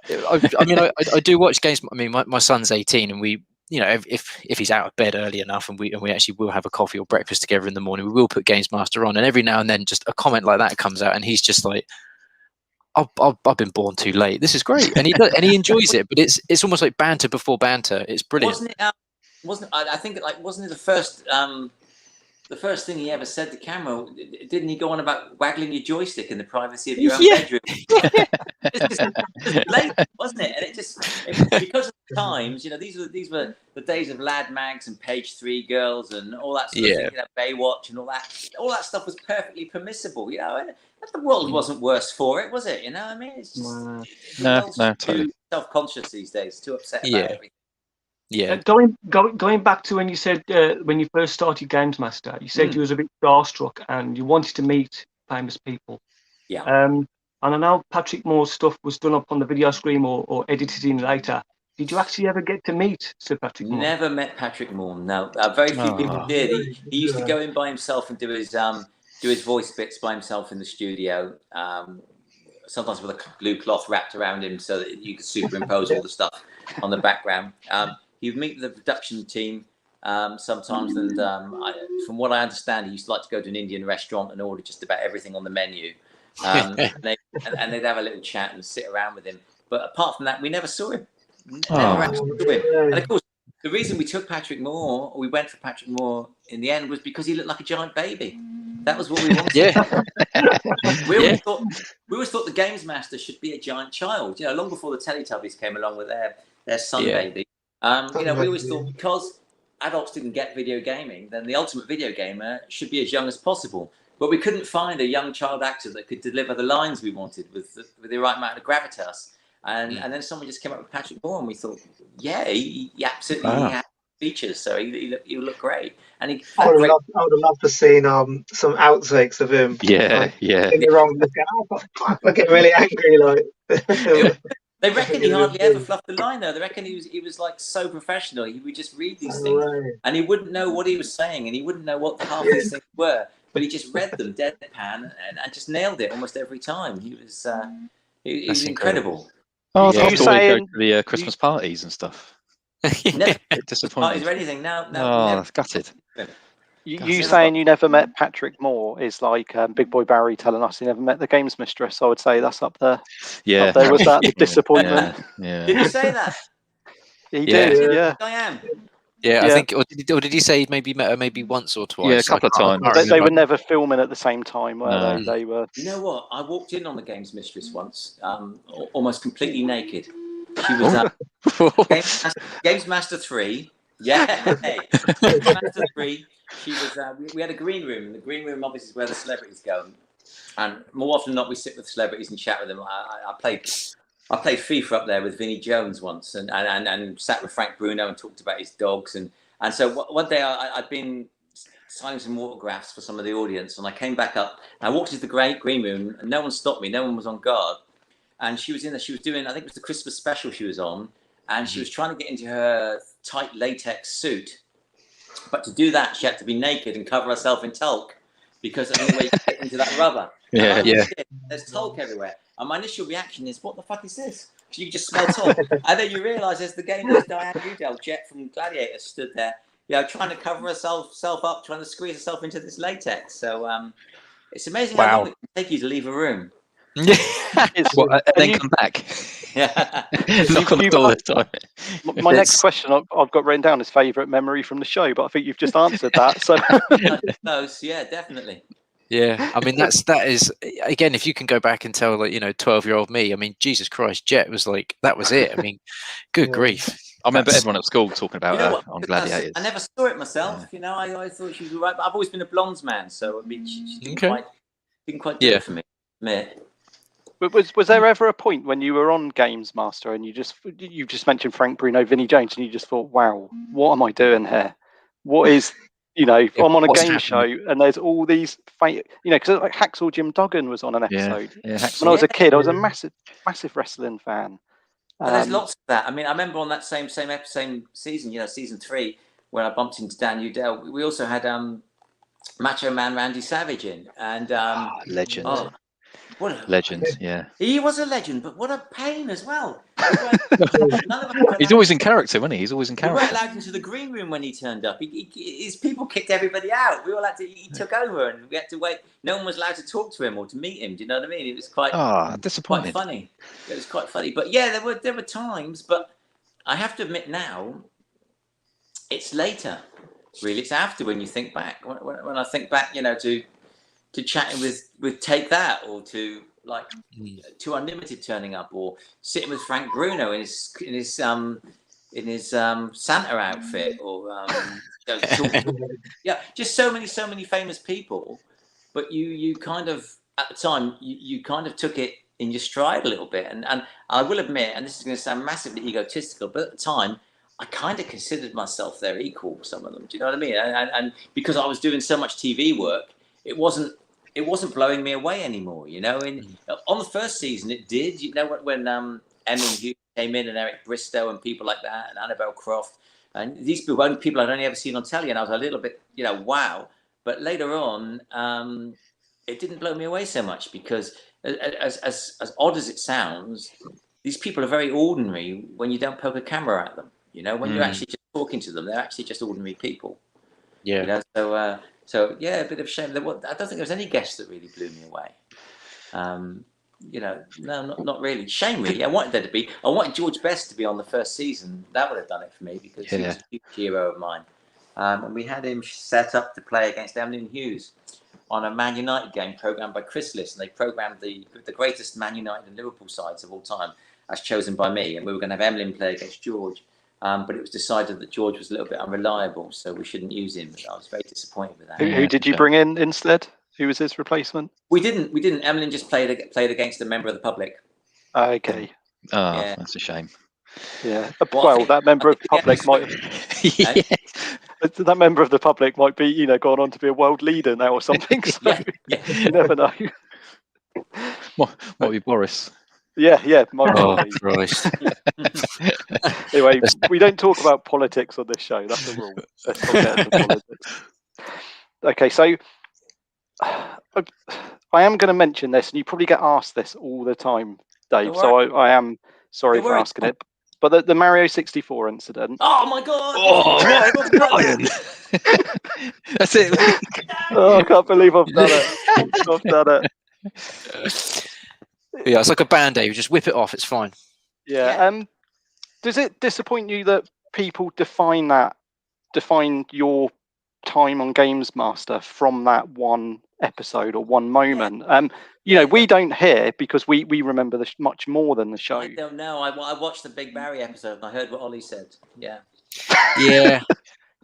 I do watch games. I mean, my son's 18, and we, if he's out of bed early enough, and we actually will have a coffee or breakfast together in the morning, we will put GamesMaster on, and every now and then just a comment like that comes out, and he's just like, I've been born too late. This is great, and he enjoys it. But it's almost like banter before banter. It's brilliant. I think wasn't it the first thing he ever said to camera? Didn't he go on about waggling your joystick in the privacy of your own bedroom? It's just late, wasn't it? And it because of the times, these were the days of lad mags and Page 3 girls and all that sort of thing, Baywatch and all that stuff was perfectly permissible, and the world wasn't worse for it, was it? I mean, it's just no, totally. too self-conscious these days, too upset about everything. Yeah. Going back to when you said when you first started GamesMaster, you said you was a bit starstruck and you wanted to meet famous people. Yeah. And I know Patrick Moore's stuff was done up on the video screen or edited in later. Did you actually ever get to meet Sir Patrick Moore? Never met Patrick Moore. No, very few people did. He used to go in by himself and do his voice bits by himself in the studio. Sometimes with a blue cloth wrapped around him so that you could superimpose all the stuff on the background. He'd meet the production team sometimes, and from what I understand, he used to like to go to an Indian restaurant and order just about everything on the menu. And they'd have a little chat and sit around with him. But apart from that, we never saw him. Never actually saw him. And of course, the reason we took Patrick Moore, or we went for Patrick Moore in the end, was because he looked like a giant baby. That was what we wanted. We always thought the GamesMaster should be a giant child. Long before the Teletubbies came along with their son baby. We always thought, because adults didn't get video gaming, then the ultimate video gamer should be as young as possible. But we couldn't find a young child actor that could deliver the lines we wanted with the right amount of gravitas. And then someone just came up with Patrick Moore, and we thought, he absolutely had features, so he looked great. And I would have loved to seen some outtakes of him. Yeah. In the wrong, I get really angry. Like they reckon he hardly ever fluffed the line, though. They reckon he was like so professional. He would just read these things, and he wouldn't know what he was saying, and he wouldn't know what half these things were. But he just read them deadpan and just nailed it almost every time. He was incredible. Oh, Yeah. I You thought we'd go saying- to the Christmas parties and stuff. Never Bit disappointed. parties or anything. No, Oh, never. that's gutted. You Never saying got- you never met Patrick Moore is like Big Boy Barry telling us he never met the Games Mistress. I would say that's up there. Yeah. Up there with that, the Yeah, disappointment. Yeah. Did he say that? He Yeah. did, yeah. I am. Yeah, I Yeah. think, or did he say he'd maybe met her maybe once or twice? Yeah, a couple of I times. can't They remember. were never filming at the same time, were No. they? They were. You know what? I walked in on the Games Mistress once, almost completely naked. She was Games Master 3. Yeah, hey. Games Master 3. She was. We had a green room, and the green room obviously is where the celebrities go. And more often than not, we sit with celebrities and chat with them. I played FIFA up there with Vinnie Jones once, and sat with Frank Bruno and talked about his dogs. And so one day I'd been signing some autographs for some of the audience, and I came back up. And I walked into the green room, and no one stopped me. No one was on guard. And she was in there. She was doing, I think it was the Christmas special she was on, and she was trying to get into her tight latex suit. But to do that, she had to be naked and cover herself in talc, because the only way you could get into that rubber. Yeah, yeah. There's talc everywhere. And my initial reaction is, what the fuck is this? So you just smell talc. And then you realise there's the gamer's Diane Udell, Jet from Gladiator, stood there, trying to cover herself up, trying to squeeze herself into this latex. So it's amazing how long it can take you to leave a room. And then come back. Yeah. Knock on the door this time. My next question I've got written down is favourite memory from the show, but I think you've just answered that. So Close, yeah, definitely. Yeah, I mean that is again, if you can go back and tell 12-year-old me, I mean, Jesus Christ, Jet was like, that was it. I mean, good grief. I remember everyone at school talking about her on Gladiators. I never saw it myself. I thought she was all right, but I've always been a blondes man, so I mean, she didn't quite do it for me. But was there ever a point when you were on GamesMaster and you just mentioned Frank Bruno, Vinnie Jones, and you just thought, wow, what am I doing here? What is, I'm on a game show and there's all these, because like Hacksaw Jim Duggan was on an episode. Yeah, when I was a kid, I was a massive wrestling fan. But there's lots of that. I mean, I remember on that same season, season 3, when I bumped into Dan Udell, we also had Macho Man Randy Savage in, and legend. What a legend, yeah. He was a legend, but what a pain as well. He's always in character, wasn't he? He's always in character. We weren't allowed into the green room when he turned up. His people kicked everybody out. We all had to. He took over, and we had to wait. No one was allowed to talk to him or to meet him. Do you know what I mean? It was quite disappointing. Quite funny. It was quite funny, but yeah, there were times. But I have to admit now, it's later. Really, it's after when you think back. When I think back, to chatting with Take That, or to to Unlimited turning up, or sitting with Frank Bruno in his Santa outfit, or just so many famous people. But you kind of, at the time, you kind of took it in your stride a little bit, and I will admit, and this is going to sound massively egotistical, but at the time, I kind of considered myself their equal, some of them. Do you know what I mean? And because I was doing so much TV work, it wasn't blowing me away anymore, on the first season, it did, when Emily Hughes came in, and Eric Bristow and people like that, and Annabelle Croft, and these people I'd only ever seen on telly, and I was a little bit, wow. But later on, it didn't blow me away so much, because as odd as it sounds, these people are very ordinary when you don't poke a camera at them. When you're actually just talking to them, they're actually just ordinary people. Yeah. So yeah, a bit of shame. I don't think there was any guest that really blew me away. No, not really. Shame, really. I wanted George Best to be on the first season. That would have done it for me, because he was a huge hero of mine. And we had him set up to play against Emily Hughes on a Man United game programmed by Chris Liss, and they programmed the greatest Man United and Liverpool sides of all time, as chosen by me. And we were going to have Emily play against George. But it was decided that George was a little bit unreliable, so we shouldn't use him. I was very disappointed with that. Who did you bring in instead? Who was his replacement? We didn't. Emily just played against a member of the public. Okay. That's a shame. Yeah. Well, that member of the public might. That member of the public might be, gone on to be a world leader now or something. So you never know. Might be Boris. Yeah, might Oh, be. Christ. Anyway, we don't talk about politics on this show. That's a rule. Let's not get into politics. Okay, so I am going to mention this, and you probably get asked this all the time, Dave. So I am Sorry for asking it. But the Mario 64 incident. Oh my God! Oh, Ryan! That's it. Oh, I can't believe I've done it. I've done it. Yeah, it's like a band-aid. You just whip it off. It's fine. Yeah. Does it disappoint you that people define your time on GamesMaster from that one episode or one moment? We don't hear because we remember much more than the show. I don't know. I watched the Big Barry episode and I heard what Ollie said. Yeah. Yeah.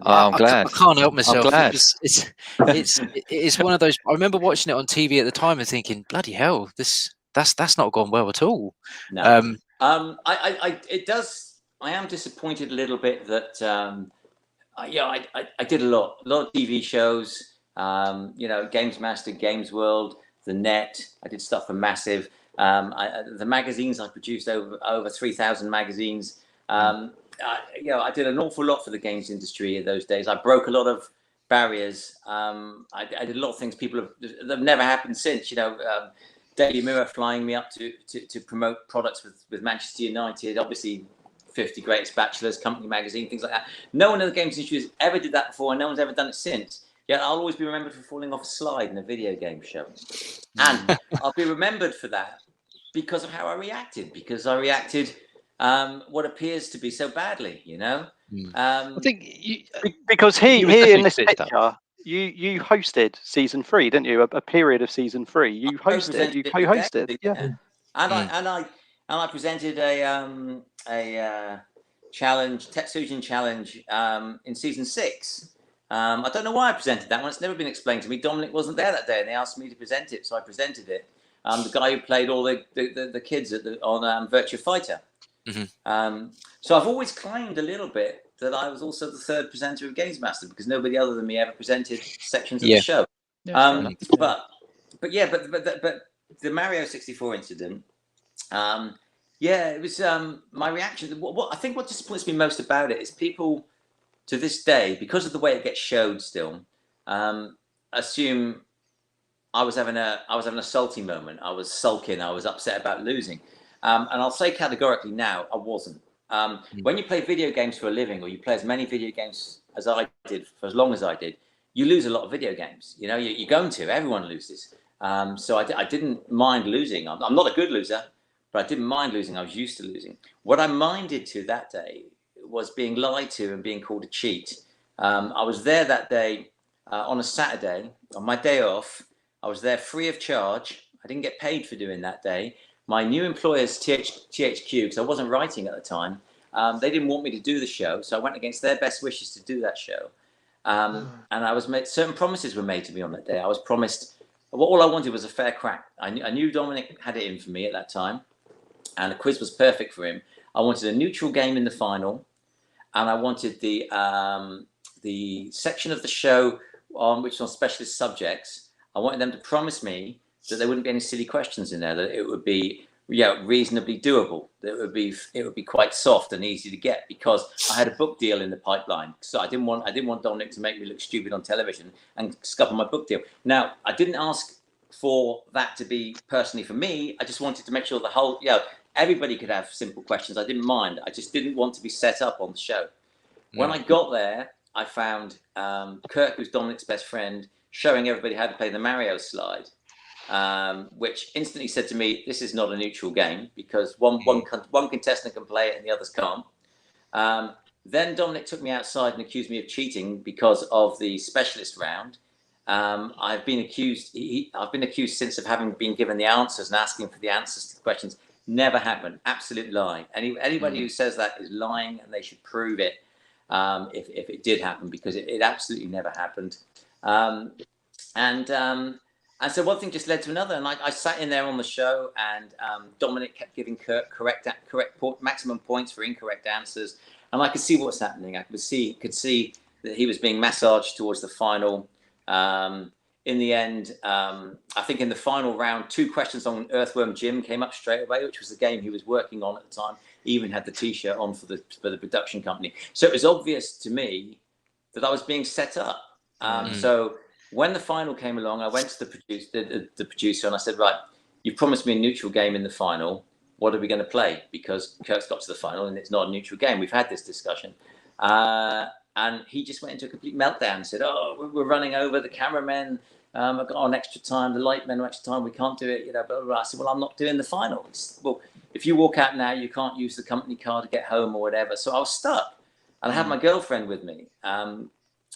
Oh, I'm glad. I can't help myself. I'm glad. It's one of those. I remember watching it on TV at the time and thinking, "Bloody hell, that's not gone well at all." No. It does. I am disappointed a little bit that I did a lot of TV shows. GamesMaster, Games World, The Net. I did stuff for Massive. The magazines I produced over 3,000 magazines. I did an awful lot for the games industry in those days. I broke a lot of barriers. I did a lot of things that have never happened since. Daily Mirror flying me up to promote products with Manchester United. Obviously, 50 Greatest Bachelors, Company Magazine, things like that. No one in the games industry has ever did that before, and no one's ever done it since. Yet I'll always be remembered for falling off a slide in a video game show. And I'll be remembered for that because of how I reacted. Because I reacted what appears to be so badly, I think because here especially in this fit picture, stuff. you hosted season 3, didn't you? A period of season 3. You hosted. You co-hosted. Yeah. And I presented a challenge, Tetsujin challenge, in season 6. I don't know why I presented that one. It's never been explained to me. Dominic wasn't there that day, and they asked me to present it, so I presented it. The guy who played all the kids on Virtua Fighter. So I've always claimed a little bit that I was also the third presenter of GamesMaster because nobody other than me ever presented sections of the show. But the Mario 64 incident. It was my reaction. What I think what disappoints me most about it is people to this day, because of the way it gets showed still, assume I was having a salty moment. I was sulking. I was upset about losing. And I'll say categorically now, I wasn't. When you play video games for a living, or you play as many video games as I did for as long as I did, you lose a lot of video games. You're going to. Everyone loses. So I didn't mind losing. I'm not a good loser, but I didn't mind losing. I was used to losing. What I minded to that day was being lied to and being called a cheat. I was there that day on a Saturday, on my day off. I was there free of charge. I didn't get paid for doing that day. My new employers, THQ, because I wasn't writing at the time, they didn't want me to do the show, so I went against their best wishes to do that show. And I was made, certain promises were made to me on that day. I was promised, all I wanted was a fair crack. I knew Dominic had it in for me at that time, and the quiz was perfect for him. I wanted a neutral game in the final, and I wanted the section of the show which was on specialist subjects. I wanted them to promise me that there wouldn't be any silly questions in there, that it would be reasonably doable, that it would be quite soft and easy to get, because I had a book deal in the pipeline. So I didn't want Dominic to make me look stupid on television and scupper my book deal. Now, I didn't ask for that to be personally for me. I just wanted to make sure the whole, everybody could have simple questions. I didn't mind. I just didn't want to be set up on the show. When I got there, I found Kirk, who's Dominic's best friend, showing everybody how to play the Mario slide. Which instantly said to me, this is not a neutral game, because one contestant can play it and the others can't. Then Dominic took me outside and accused me of cheating because of the specialist round. I've been accused since of having been given the answers and asking for the answers to the questions. Never happened. Absolute lie. Anybody who says that is lying, and they should prove it if it did happen, because it absolutely never happened. And so one thing just led to another, and I sat in there on the show, and Dominic kept giving Kirk correct maximum points for incorrect answers, and I could see what's happening. I could see that he was being massaged towards the final. In the end, I think in the final round, 2 questions on Earthworm Jim came up straight away, which was the game he was working on at the time. He even had the T-shirt on for the production company, so it was obvious to me that I was being set up. So when the final came along, I went to the producer and I said, right, you promised me a neutral game in the final. what are we going to play? Because Kirk's got to the final and it's not a neutral game. We've had this discussion. And he just went into a complete meltdown and said, oh, we're running over the cameramen. I've got on extra time. The light men are extra time. We can't do it. Blah, blah, blah. I said, well, I'm not doing the final. Well, if you walk out now, you can't use the company car to get home or whatever. So I was stuck. And I had my girlfriend with me. And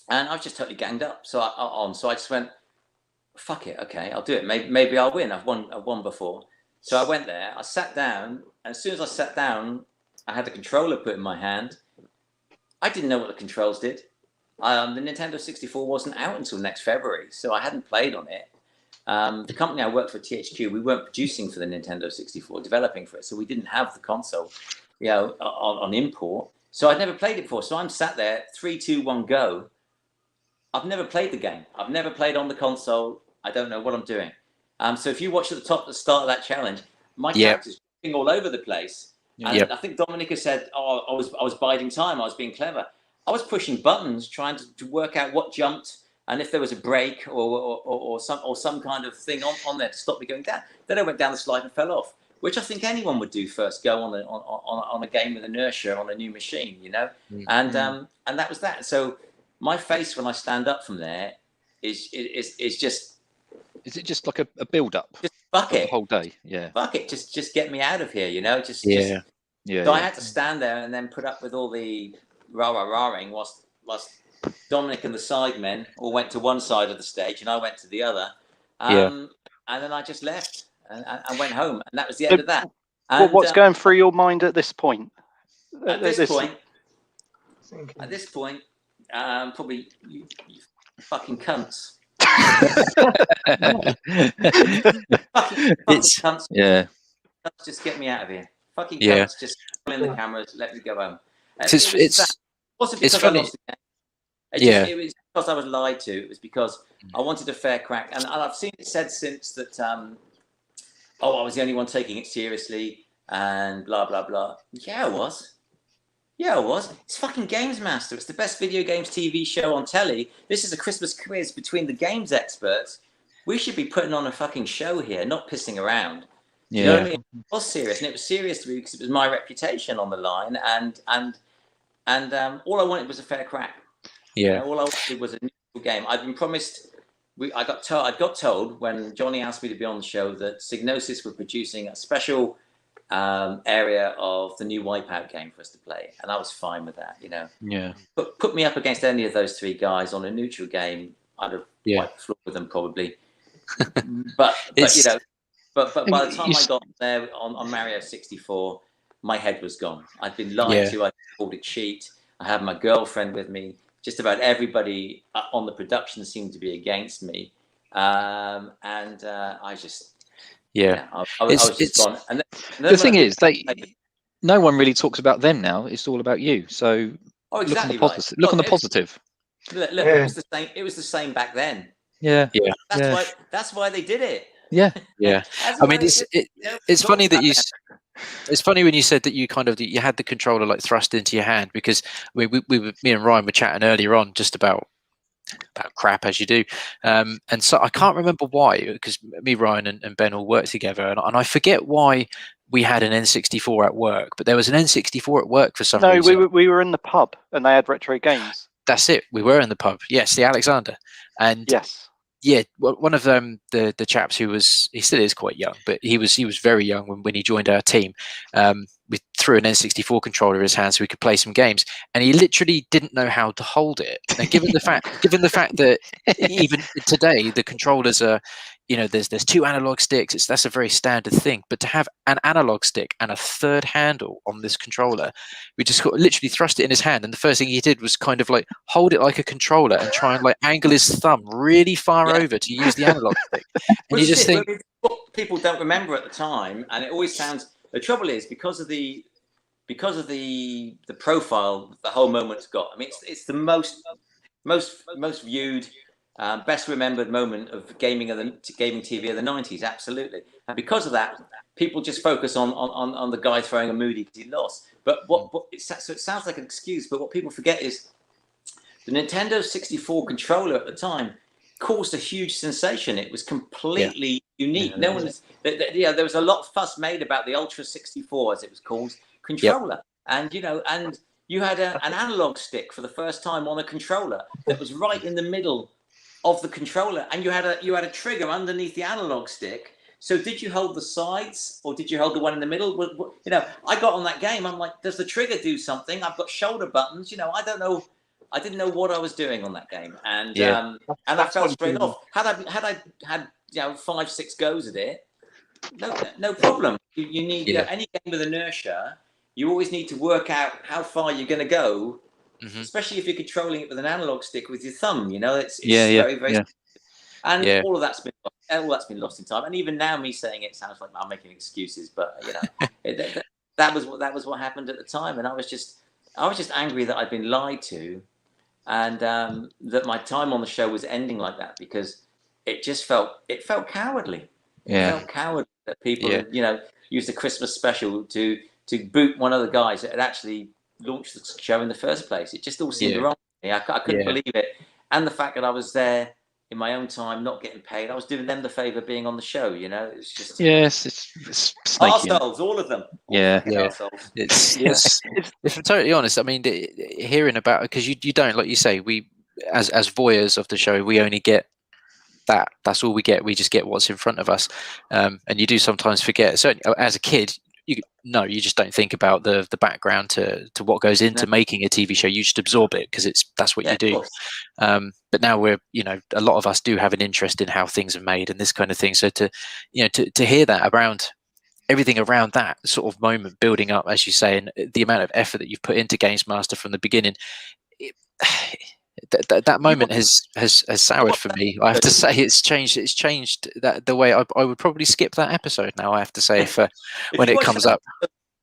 I was just totally ganged up. So I just went, fuck it. Okay, I'll do it. Maybe I'll win. I've won before. So I went there. I sat down. And as soon as I sat down, I had the controller put in my hand. I didn't know what the controls did. The Nintendo 64 wasn't out until next February, so I hadn't played on it. The company I worked for, THQ, we weren't producing for the Nintendo 64, developing for it, so we didn't have the console, on import. So I'd never played it before. So I'm sat there, 3, 2, 1, go. I've never played the game. I've never played on the console. I don't know what I'm doing. So if you watch at the start of that challenge, my character's jumping all over the place. And I think Dominica said, "Oh, I was biding time. I was being clever. I was pushing buttons, trying to work out what jumped and if there was a break or some kind of thing on there to stop me going down." Then I went down the slide and fell off, which I think anyone would do first go on a game with inertia on a new machine, And that was that. So my face when I stand up from there is just. Is it just like a build up? Just fuck it. The whole day, yeah. Fuck it. Just get me out of here, Just Yeah. So I had to stand there and then put up with all the rah-rah-rahing whilst Dominic and the sidemen all went to one side of the stage and I went to the other. And then I just left and went home. And that was the end of that. And, what's going through your mind at this point? At this point, probably you fucking cunts. fucking cunts. Yeah. Just get me out of here. Fucking cunts, just pull in the cameras, let me go home. It's funny. It was because I was lied to. It was because I wanted a fair crack. And I've seen it said since that, I was the only one taking it seriously and blah, blah, blah. Yeah, I was. It's fucking GamesMaster. It's the best video games TV show on telly. This is a Christmas quiz between the games experts. We should be putting on a fucking show here, not pissing around. Yeah. You know what I mean? It was serious, and it was serious to me because it was my reputation on the line, and all I wanted was a fair crack. Yeah. All I wanted was a neutral game. I'd been promised. I got told when Johnny asked me to be on the show that Psygnosis were producing a special area of the new Wipeout game for us to play, and I was fine with that. Yeah. Put me up against any of those three guys on a neutral game, I'd have wiped the floor with them probably. but by the time I got there on Mario 64, my head was gone. I'd been lied to. I called it cheat. I had my girlfriend with me. Just about everybody on the production seemed to be against me, and I just I was just gone. And then the thing is, no one really talks about them now. It's all about you. So exactly look on the positive. Look, it was the same. It was the same back then. Yeah. That's why they did it. Yeah. I mean, it's funny that it's funny when you said that you had the controller like thrust into your hand, because me and Ryan were chatting earlier on just about crap, as you do, and so I can't remember why, because me, Ryan, and Ben all worked together, and I forget why we had an N64 at work, but there was an N64 at work for some reason. No, we were in the pub and they had retro games. That's it. We were in the pub. Yes, the Alexander, and yes. Yeah, one of them, the chaps he still is quite young, but he was very young when he joined our team. We threw an N64 controller in his hand so we could play some games, and he literally didn't know how to hold it. Now, given the fact that even today the controllers are, there's two analog sticks. That's a very standard thing. But to have an analog stick and a third handle on this controller, we just literally thrust it in his hand, and the first thing he did was kind of like hold it like a controller and try and like angle his thumb really far over to use the analog stick. And you just think what people don't remember at the time, and it always sounds. The trouble is because of the profile the whole moment's got. I mean, it's the most viewed, best remembered moment of gaming TV of the 90s. Absolutely, and because of that, people just focus on the guy throwing a moody because he lost. But so it sounds like an excuse, but what people forget is the Nintendo 64 controller at the time caused a huge sensation. It was completely unique. No one, there was a lot of fuss made about the Ultra 64, as it was called, controller, and and you had an analog stick for the first time on a controller that was right in the middle of the controller, and you had a trigger underneath the analog stick. So did you hold the sides or did you hold the one in the middle? I got on that game. I'm like, does the trigger do something? I've got shoulder buttons. I don't know. I didn't know what I was doing on that game, and I felt straight off. Had I had 5-6 goes at it, no problem. You need any game with inertia. You always need to work out how far you're going to go, especially if you're controlling it with an analog stick with your thumb. It's very, very. And all of that's been lost in time. And even now, me saying it sounds like I'm making excuses, but that was what happened at the time, and I was just angry that I'd been lied to, and that my time on the show was ending like that, because it felt cowardly. It felt cowardly that people used the Christmas special to boot one of the guys that had actually launched the show in the first place. It just all seemed wrong to me. I couldn't believe it, and the fact that I was there in my own time, not getting paid. I was doing them the favour being on the show, It's just it's snaky. Arseholes, all of them. If I'm totally honest, I mean, hearing about, because you don't, like you say, we as voyeurs of the show, we only get that. That's all we get. We just get what's in front of us, and you do sometimes forget. So as a kid, you just don't think about the background to what goes into making a TV show. You just absorb it because that's what you do. But now we're, a lot of us do have an interest in how things are made and this kind of thing. So to hear that around everything around that sort of moment building up, as you say, and the amount of effort that you've put into GamesMaster from the beginning, that moment has soured for me. I have to say, it's changed that the way I would probably skip that episode now. I have to say, for when it comes up.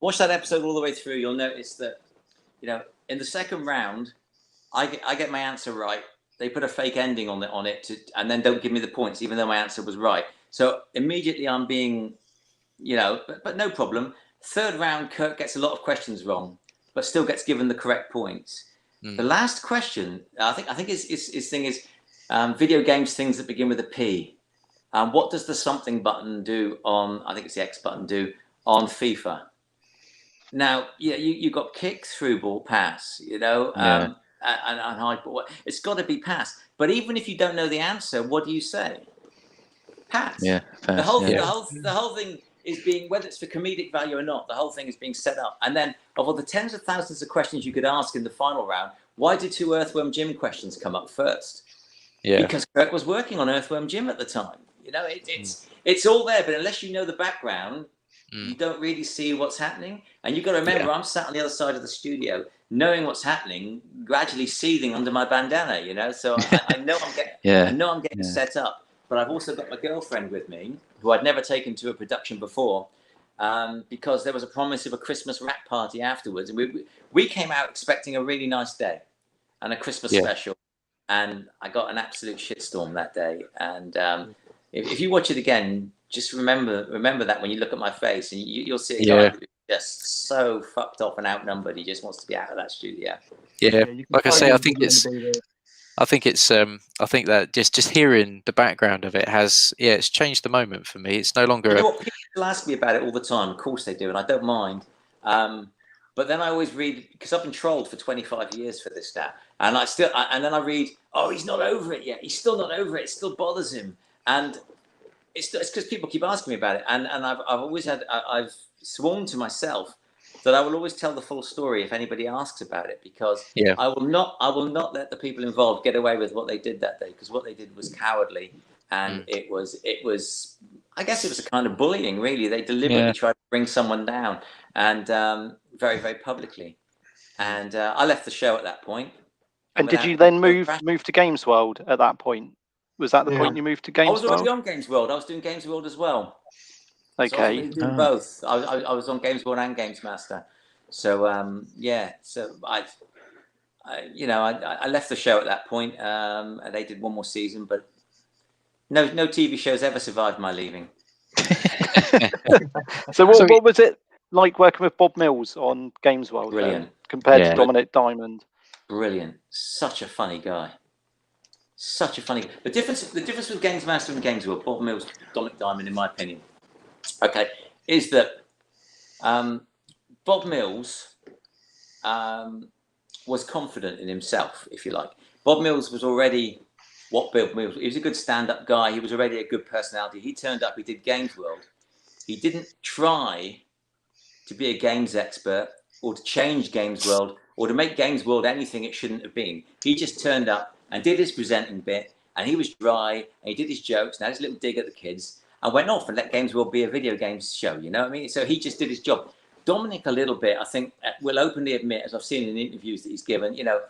Watch that episode all the way through. You'll notice that in the second round, I get my answer right. They put a fake ending on it and then don't give me the points, even though my answer was right. So immediately I'm being, but no problem. Third round, Kirk gets a lot of questions wrong, but still gets given the correct points. The last question, I think his thing is video games things that begin with a P. What does the something button do on? I think it's the X button do on FIFA. Now, you got kick, through ball, pass. And hide ball. It's got to be pass. But even if you don't know the answer, what do you say? Pass. Yeah. Pass, the whole thing is being, whether it's for comedic value or not, the whole thing is being set up. And then of all the tens of thousands of questions you could ask in the final round, why did 2 Earthworm Jim questions come up first? Because Kirk was working on Earthworm Jim at the time. It's all there, but unless you know the background, you don't really see what's happening. And you've got to remember, I'm sat on the other side of the studio, knowing what's happening, gradually seething under my bandana. So I know I'm getting set up. But I've also got my girlfriend with me, who I'd never taken to a production before, because there was a promise of a Christmas wrap party afterwards. And we came out expecting a really nice day and a Christmas special. And I got an absolute shitstorm that day. And if you watch it again, just remember that when you look at my face, and you'll see a guy who's just so fucked off and outnumbered. He just wants to be out of that studio. Like I say, I think that just hearing the background of it has, it's changed the moment for me. It's no longer. People ask me about it all the time. Of course they do, and I don't mind. But then I always read, because I've been trolled for 25 years for this stat, and then I read, oh, he's not over it yet. He's still not over it. It still bothers him, and it's because people keep asking me about it, and I've sworn to myself that I will always tell the full story if anybody asks about it, because I will not let the people involved get away with what they did that day, because what they did was cowardly, and it was I guess it was a kind of bullying, really. They deliberately tried to bring someone down, and very, very publicly. And I left the show at that point. And did you then move to Games World at that point? Was that the point you moved to Games World? I was already on Games World. I was doing Games World as well. Okay. So I was doing both. I was on Games World and GamesMaster. So So I left the show at that point. And they did one more season, but no TV shows ever survived my leaving. So what was it like working with Bob Mills on Games World? Brilliant. Compared to Dominic Diamond. Brilliant. Such a funny guy. Such a funny. The difference with GamesMaster and Games World, Bob Mills, Dominic Diamond, in my opinion, okay, is that Bob Mills was confident in himself, if you like. Bob Mills was already what Bob Mills. He was a good stand-up guy. He was already a good personality. He turned up. He did Games World. He didn't try to be a games expert or to change Games World or to make Games World anything it shouldn't have been. He just turned up and did his presenting bit, and he was dry, and he did his jokes and had his little dig at the kids, and went off and let Games World be a video games show. You know what I mean? So he just did his job. Dominic, a little bit, I think, will openly admit, as I've seen in interviews that he's given, you know,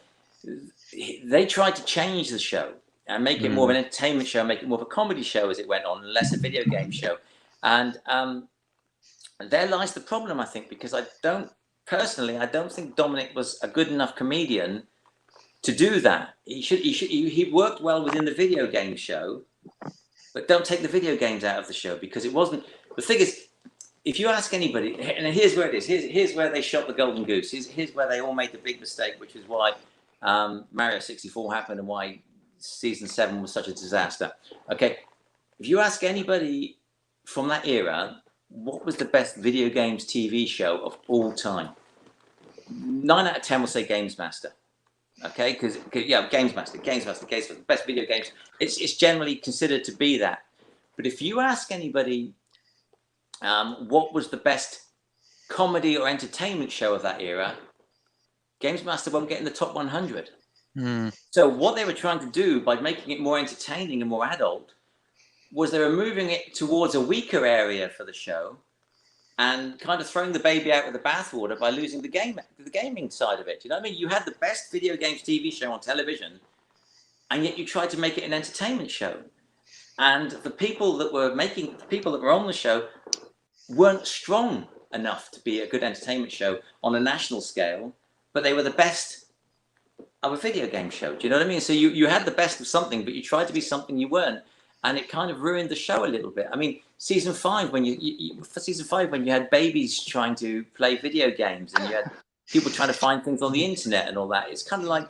they tried to change the show and make it more of an entertainment show, make it more of a comedy show as it went on, and less a video game show. And there lies the problem, I think, because I don't think Dominic was a good enough comedian to do that. He worked well within the video game show, but don't take the video games out of the show, because it wasn't. The thing is, if you ask anybody, and here's where it is. Here's where they shot the golden goose. Here's where they all made the big mistake, which is why Mario 64 happened and why season 7 was such a disaster. Okay, if you ask anybody from that era, what was the best video games TV show of all time? 9 out of 10 will say GamesMaster. Okay, because GamesMaster, best video games. It's generally considered to be that. But if you ask anybody, what was the best comedy or entertainment show of that era, GamesMaster won't get in the top 100. So what they were trying to do by making it more entertaining and more adult was they were moving it towards a weaker area for the show and kind of throwing the baby out with the bathwater by losing the gaming side of it. You know what I mean? You had the best video games TV show on television, and yet you tried to make it an entertainment show. And the people that were on the show weren't strong enough to be a good entertainment show on a national scale, but they were the best of a video game show. Do you know what I mean? So you had the best of something, but you tried to be something you weren't, and it kind of ruined the show a little bit. I mean, season 5 when you had babies trying to play video games and you had people trying to find things on the internet and all that, it's kind of like,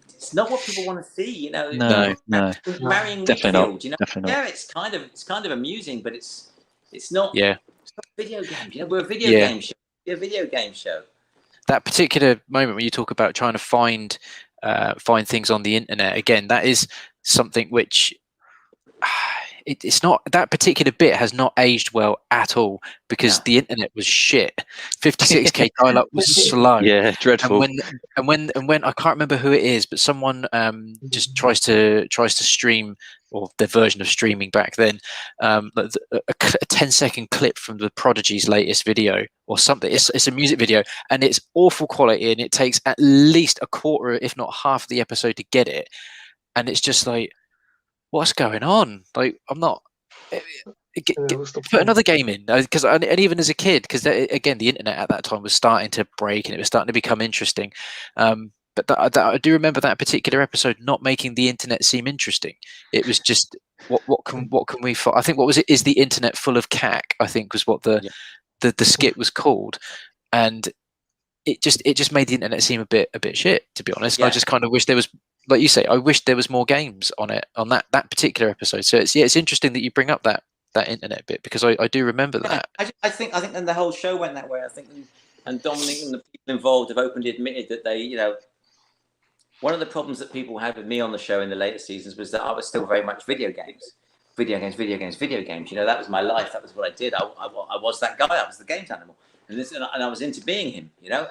it's not what people want to see, you know. No, Marrying definitely Wheatfield, not. you know. Definitely not. Yeah, it's kind of amusing, but it's not. Yeah. It's not video games. You know, we're a video game show. We're a video game show. That particular moment when you talk about trying to find things on the internet, again, that is something which it's not, that particular bit has not aged well at all, because the internet was shit. 56k dial-up was slow. Yeah, dreadful. And when I can't remember who it is, but someone just tries to stream, or their version of streaming back then, a 10-second clip from the Prodigy's latest video or something. It's a music video, and it's awful quality, and it takes at least a quarter, if not half, of the episode to get it. And it's just like, what's going on? Like, I'm not. Put another game in, because and even as a kid, because again, the internet at that time was starting to break and it was starting to become interesting. But I do remember that particular episode not making the internet seem interesting. It was just what can we? I think what was it? Is the internet full of cack? I think was what the skit was called, and it just made the internet seem a bit shit, to be honest. Yeah. I just kind of wish there was, like you say, I wish there was more games on that particular episode. So it's interesting that you bring up that internet bit, because I do remember that. I think then the whole show went that way. I think, and Dominic and the people involved have openly admitted that they, you know, one of the problems that people had with me on the show in the later seasons was that I was still very much video games. You know, that was my life. That was what I did. I was that guy. I was the games animal, and I was into being him. You know,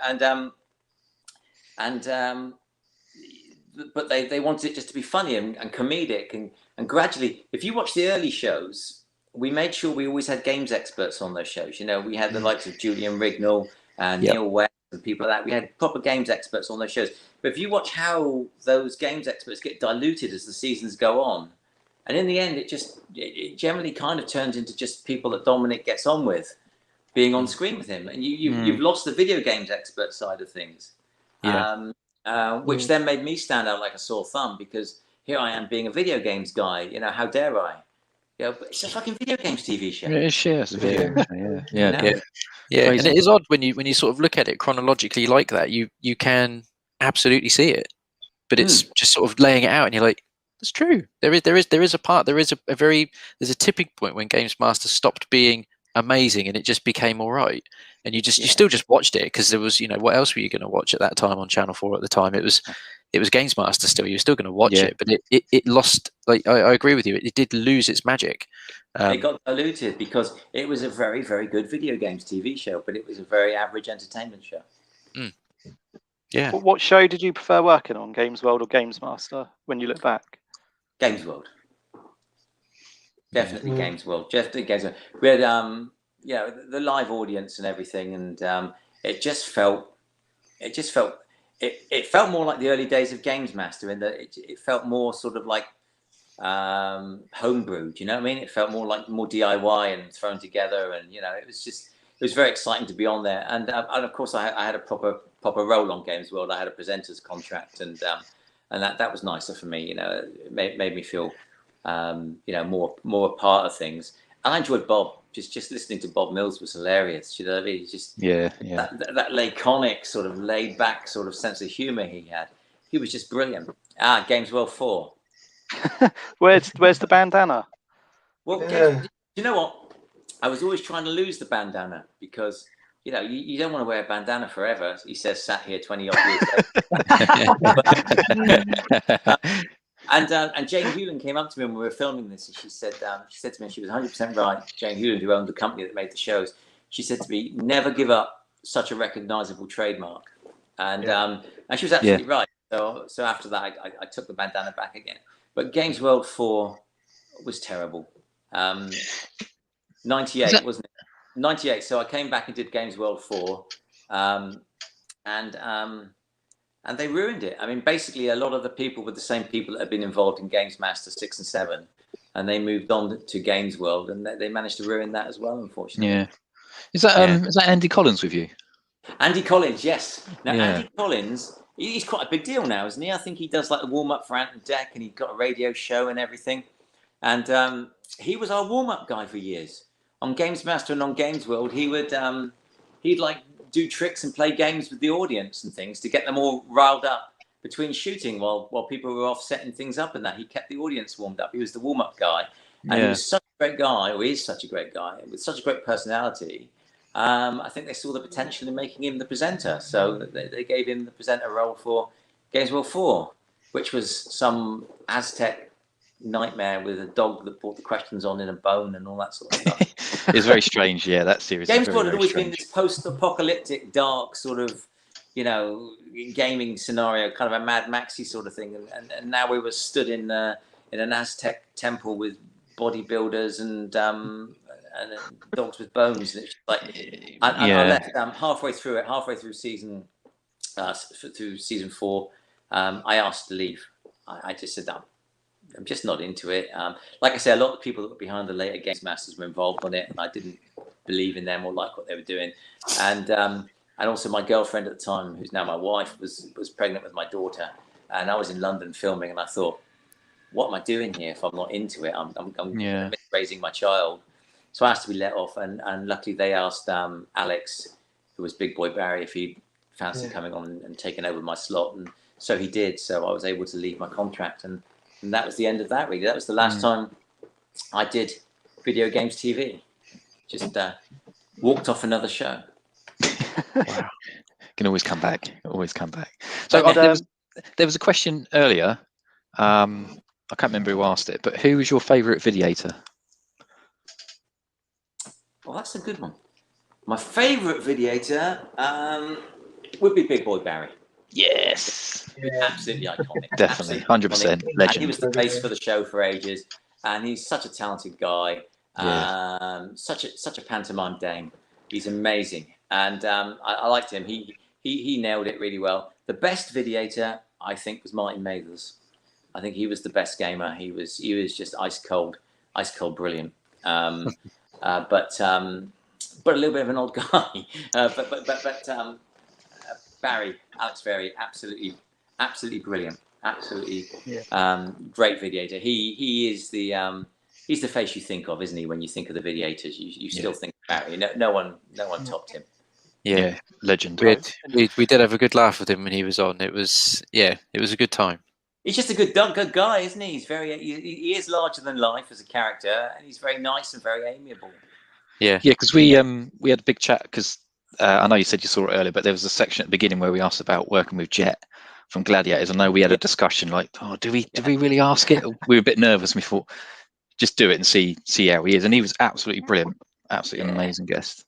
but they wanted it just to be funny and comedic, and gradually, if you watch the early shows, we made sure we always had games experts on those shows. You know, we had the likes of Julian Rignall and Neil West and people like that. We had proper games experts on those shows. But if you watch how those games experts get diluted as the seasons go on, and in the end, it generally kind of turns into just people that Dominic gets on with being on screen with him, and you've lost the video games expert side of things. Which then made me stand out like a sore thumb, because here I am being a video games guy. You know, how dare I? You know, but it's a fucking video games TV show. Yeah, it's shit. It's a video game. Yeah. And it is odd when you sort of look at it chronologically like that. You can absolutely see it, but it's just sort of laying it out, and you're like, It's true. There is a tipping point when GamesMaster stopped being amazing and it just became all right. And you still just watched it because there was, what else were you going to watch at that time on Channel 4 at the time? It was GamesMaster still. You were still going to watch it, but it lost. Like I agree with you. It did lose its magic. It got diluted because it was a very, very good video games TV show, but it was a very average entertainment show. Yeah. What show did you prefer working on, Games World or GamesMaster, when you look back? Games World. Definitely Games World. Definitely Games World. We had the live audience and everything, and it felt more like the early days of GamesMaster in that it felt more sort of like homebrew. Do you know what I mean? It felt more DIY and thrown together, and it was very exciting to be on there. And of course I had a proper role on Games World. I had a presenter's contract, and that was nicer for me. It made me feel more a part of things. And I enjoyed Bob. Just listening to Bob Mills was hilarious. You know what I mean? Just that laconic sort of laid back sort of sense of humor he had. He was just brilliant. Games World 4. Where's the bandana? Well, you know what? I was always trying to lose the bandana because you don't want to wear a bandana forever. He says, sat here 20 odd years later. And Jane Hewlin came up to me when we were filming this, and she said to me, she was 100% right. Jane Hewlin, who owned the company that made the shows, she said to me, "Never give up such a recognizable trademark." And she was absolutely right. So after that, I took the bandana back again. But Games World 4 was terrible. 98, wasn't it? 98. So I came back and did Games World 4, and they ruined it. I mean, basically, a lot of the people were the same people that had been involved in GamesMaster 6 and 7, and they moved on to Games World, and they managed to ruin that as well, unfortunately. Yeah. Is that Andy Collins with you? Andy Collins, yes. Now, Andy Collins, he's quite a big deal now, isn't he? I think he does like the warm-up for Ant and Dec, and he's got a radio show and everything. And he was our warm-up guy for years. On GamesMaster and on Games World, he'd like do tricks and play games with the audience and things to get them all riled up between shooting while people were off setting things up and that. He kept the audience warmed up. He was the warm-up guy. And he was such a great guy, or is such a great guy, with such a great personality. I think they saw the potential in making him the presenter. So they gave him the presenter role for Games World 4, which was some Aztec nightmare with a dog that brought the questions on in a bone and all that sort of stuff. It's very strange, that series. Games World had always been this post-apocalyptic, dark sort of, gaming scenario, kind of a Mad Maxy sort of thing, and now we were stood in an Aztec temple with bodybuilders and dogs with bones, and it's just like, I left halfway through season 4. I asked to leave. I just said, I'm just not into it. Like I say, a lot of people that were behind the later Games Masters were involved on it, and I didn't believe in them or like what they were doing. And also my girlfriend at the time, who's now my wife, was pregnant with my daughter, and I was in London filming, and I thought, what am I doing here if I'm not into it? I'm raising my child. So I asked to be let off, and luckily they asked Alex, who was Big Boy Barry, if he'd fancy coming on and taking over my slot, and so he did. So I was able to leave my contract, and that was the end of that, really. That was the last time I did video games TV. Just walked off another show. Wow. Can always come back. So there was a question earlier. I can't remember who asked it, but who was your favourite videator? Well, that's a good one. My favourite videator would be Big Boy Barry. Yes. Absolutely iconic. Definitely, 100% legend. And he was the face for the show for ages, and he's such a talented guy. Such a pantomime dame. He's amazing, and I liked him. He nailed it really well. The best videator, I think, was Martin Mathers. I think he was the best gamer. He was just ice cold brilliant. But a little bit of an odd guy. But Alex Berry, absolutely brilliant. Absolutely great videator. He is he's the face you think of, isn't he? When you think of the videators, you still think Barry. No one topped him. Yeah, legend. We did have a good laugh with him when he was on. It was a good time. He's just a good guy, isn't he? He's he is larger than life as a character, and he's very nice and very amiable. Yeah, because we had a big chat because I know you said you saw it earlier, but there was a section at the beginning where we asked about working with Jet from Gladiators. I know we had a discussion like, oh, do we really ask it? We were a bit nervous, and we thought just do it and see how he is, and he was absolutely brilliant, absolutely an amazing guest.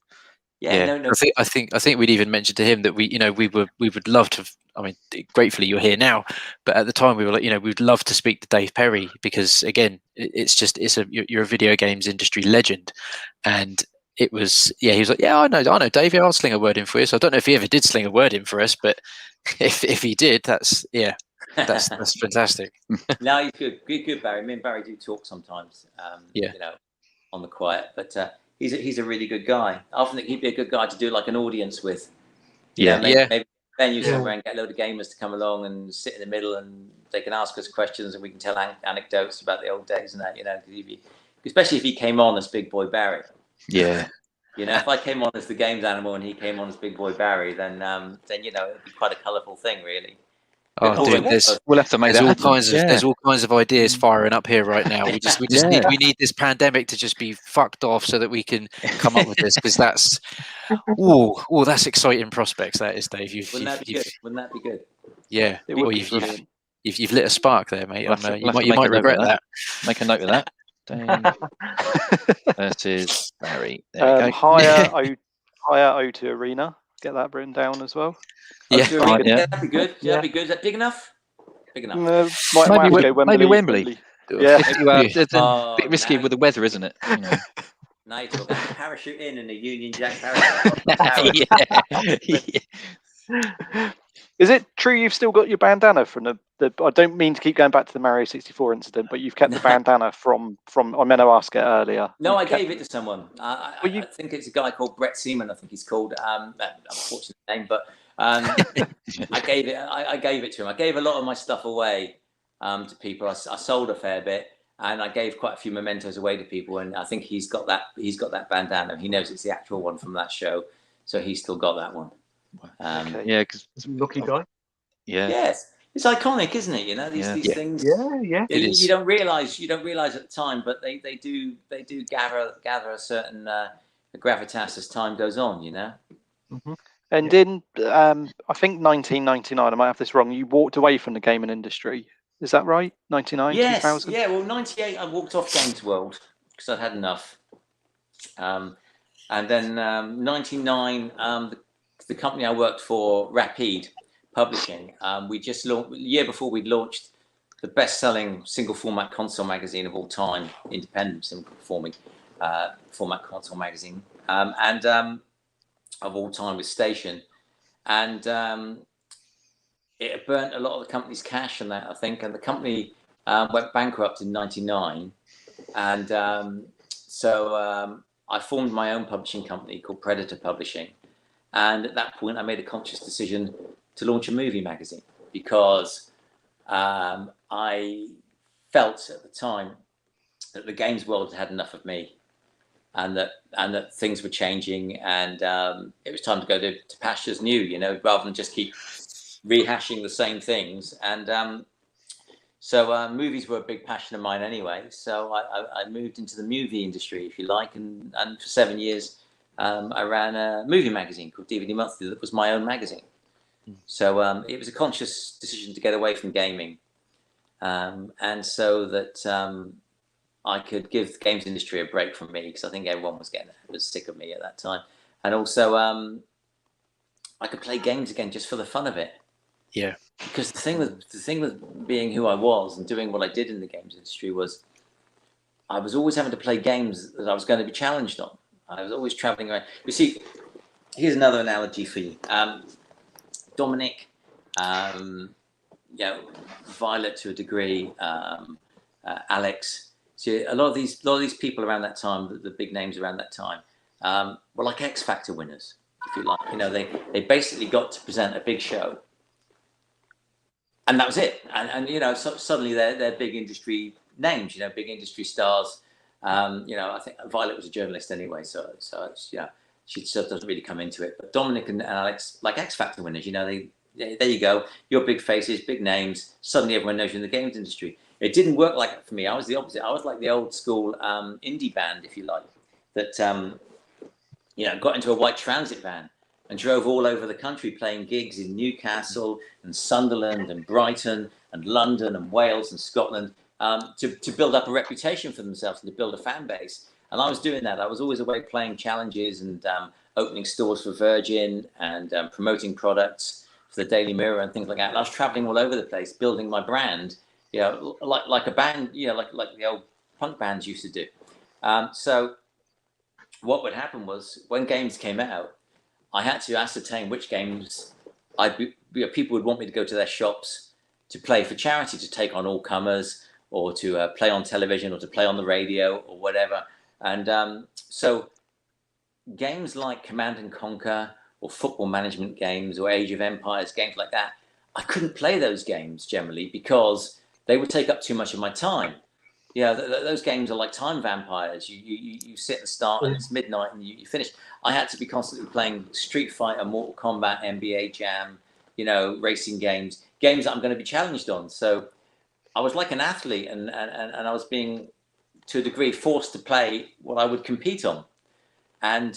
Yeah. No. I think we'd even mentioned to him that we would love to. I mean, gratefully you're here now, but at the time we were like, we'd love to speak to Dave Perry because again, you're a video games industry legend, and it was he was like, I know Dave, I'll sling a word in for you. So I don't know if he ever did sling a word in for us, but if he did, that's fantastic. No, he's good, Barry. Me and Barry do talk sometimes. On the quiet, but he's a really good guy. I often think he'd be a good guy to do like an audience with. Maybe venues somewhere and get a load of gamers to come along and sit in the middle, and they can ask us questions, and we can tell anecdotes about the old days and that. Especially if he came on as Big Boy Barry. Yeah. If I came on as the games animal and he came on as Big Boy Barry, then it'd be quite a colourful thing, really. Oh, dude, we'll have to make there's all kinds of ideas firing up here right now. We just need this pandemic to just be fucked off so that we can come up with this, because that's that's exciting prospects. That is, Dave. Wouldn't that be good? Yeah, you've lit a spark there, mate. You might regret that. Make a note of that. Versus Barry. There we go. Hire O2 Arena. Get that written down as well. That'd be good. That'd be good. Is that big enough? Big enough. Maybe Wembley. Yeah, it's a bit risky with the weather, isn't it? Now you're talking parachute in and a Union Jack parachute. Is it true you've still got your bandana from the? I don't mean to keep going back to the Mario 64 incident, but you've kept the bandana from. I meant to ask it earlier. No, I gave it to someone. I think it's a guy called Brett Seaman. I think he's called. Unfortunate name, but I gave it to him. I gave a lot of my stuff away to people. I sold a fair bit, and I gave quite a few mementos away to people. And I think he's got that bandana. He knows it's the actual one from that show, so he's still got that one. Because lucky guy. Yeah. Yes, it's iconic, isn't it? These things. Yeah. It is. You don't realize at the time, but they do gather a certain gravitas as time goes on. Mm-hmm. And in I think 1999, I might have this wrong. You walked away from the gaming industry. Is that right? 99, yes. 2000? Yeah. Well, 98, I walked off Games World because I'd had enough. And then 99, the company I worked for, Rapide Publishing, we just launched the year before we'd launched the best-selling single-format console magazine of all time, independent single-format console magazine, and of all time with Station, and it burnt a lot of the company's cash and that, I think, and the company went bankrupt in 99, and so I formed my own publishing company called Predator Publishing. And at that point, I made a conscious decision to launch a movie magazine because I felt at the time that the games world had enough of me, and that things were changing, and it was time to go to pastures new, rather than just keep rehashing the same things. And so movies were a big passion of mine anyway. So I moved into the movie industry, if you like, and for 7 years. I ran a movie magazine called DVD Monthly that was my own magazine. So it was a conscious decision to get away from gaming, and so that I could give the games industry a break from me, because I think everyone was sick of me at that time, and also I could play games again just for the fun of it. Yeah. Because the thing with being who I was and doing what I did in the games industry was I was always having to play games that I was going to be challenged on. I was always traveling around. You see, here's another analogy for you. Dominic, Violet to a degree, Alex. See, a lot of these people around that time, the big names around that time, were like X Factor winners, if you like. They basically got to present a big show, and that was it. And so suddenly they're big industry names, big industry stars. I think Violet was a journalist anyway, so it's, she sort of doesn't really come into it. But Dominic and Alex, like X Factor winners, there you go. Your big faces, big names. Suddenly everyone knows you in the games industry. It didn't work like that for me. I was the opposite. I was like the old school indie band, if you like, that got into a white transit van and drove all over the country playing gigs in Newcastle and Sunderland and Brighton and London and Wales and Scotland to build up a reputation for themselves and to build a fan base. And I was doing that. I was always away playing challenges and opening stores for Virgin and promoting products for the Daily Mirror and things like that. And I was traveling all over the place, building my brand, like a band, like the old punk bands used to do. So what would happen was when games came out, I had to ascertain which games people would want me to go to their shops to play for charity, to take on all comers, or to play on television, or to play on the radio, or whatever. And so games like Command and Conquer, or football management games, or Age of Empires, games like that, I couldn't play those games generally because they would take up too much of my time. Yeah, those games are like time vampires. You sit and start, and it's midnight, and you finish. I had to be constantly playing Street Fighter, Mortal Kombat, NBA Jam, racing games that I'm going to be challenged on. So I was like an athlete, and I was being, to a degree, forced to play what I would compete on. And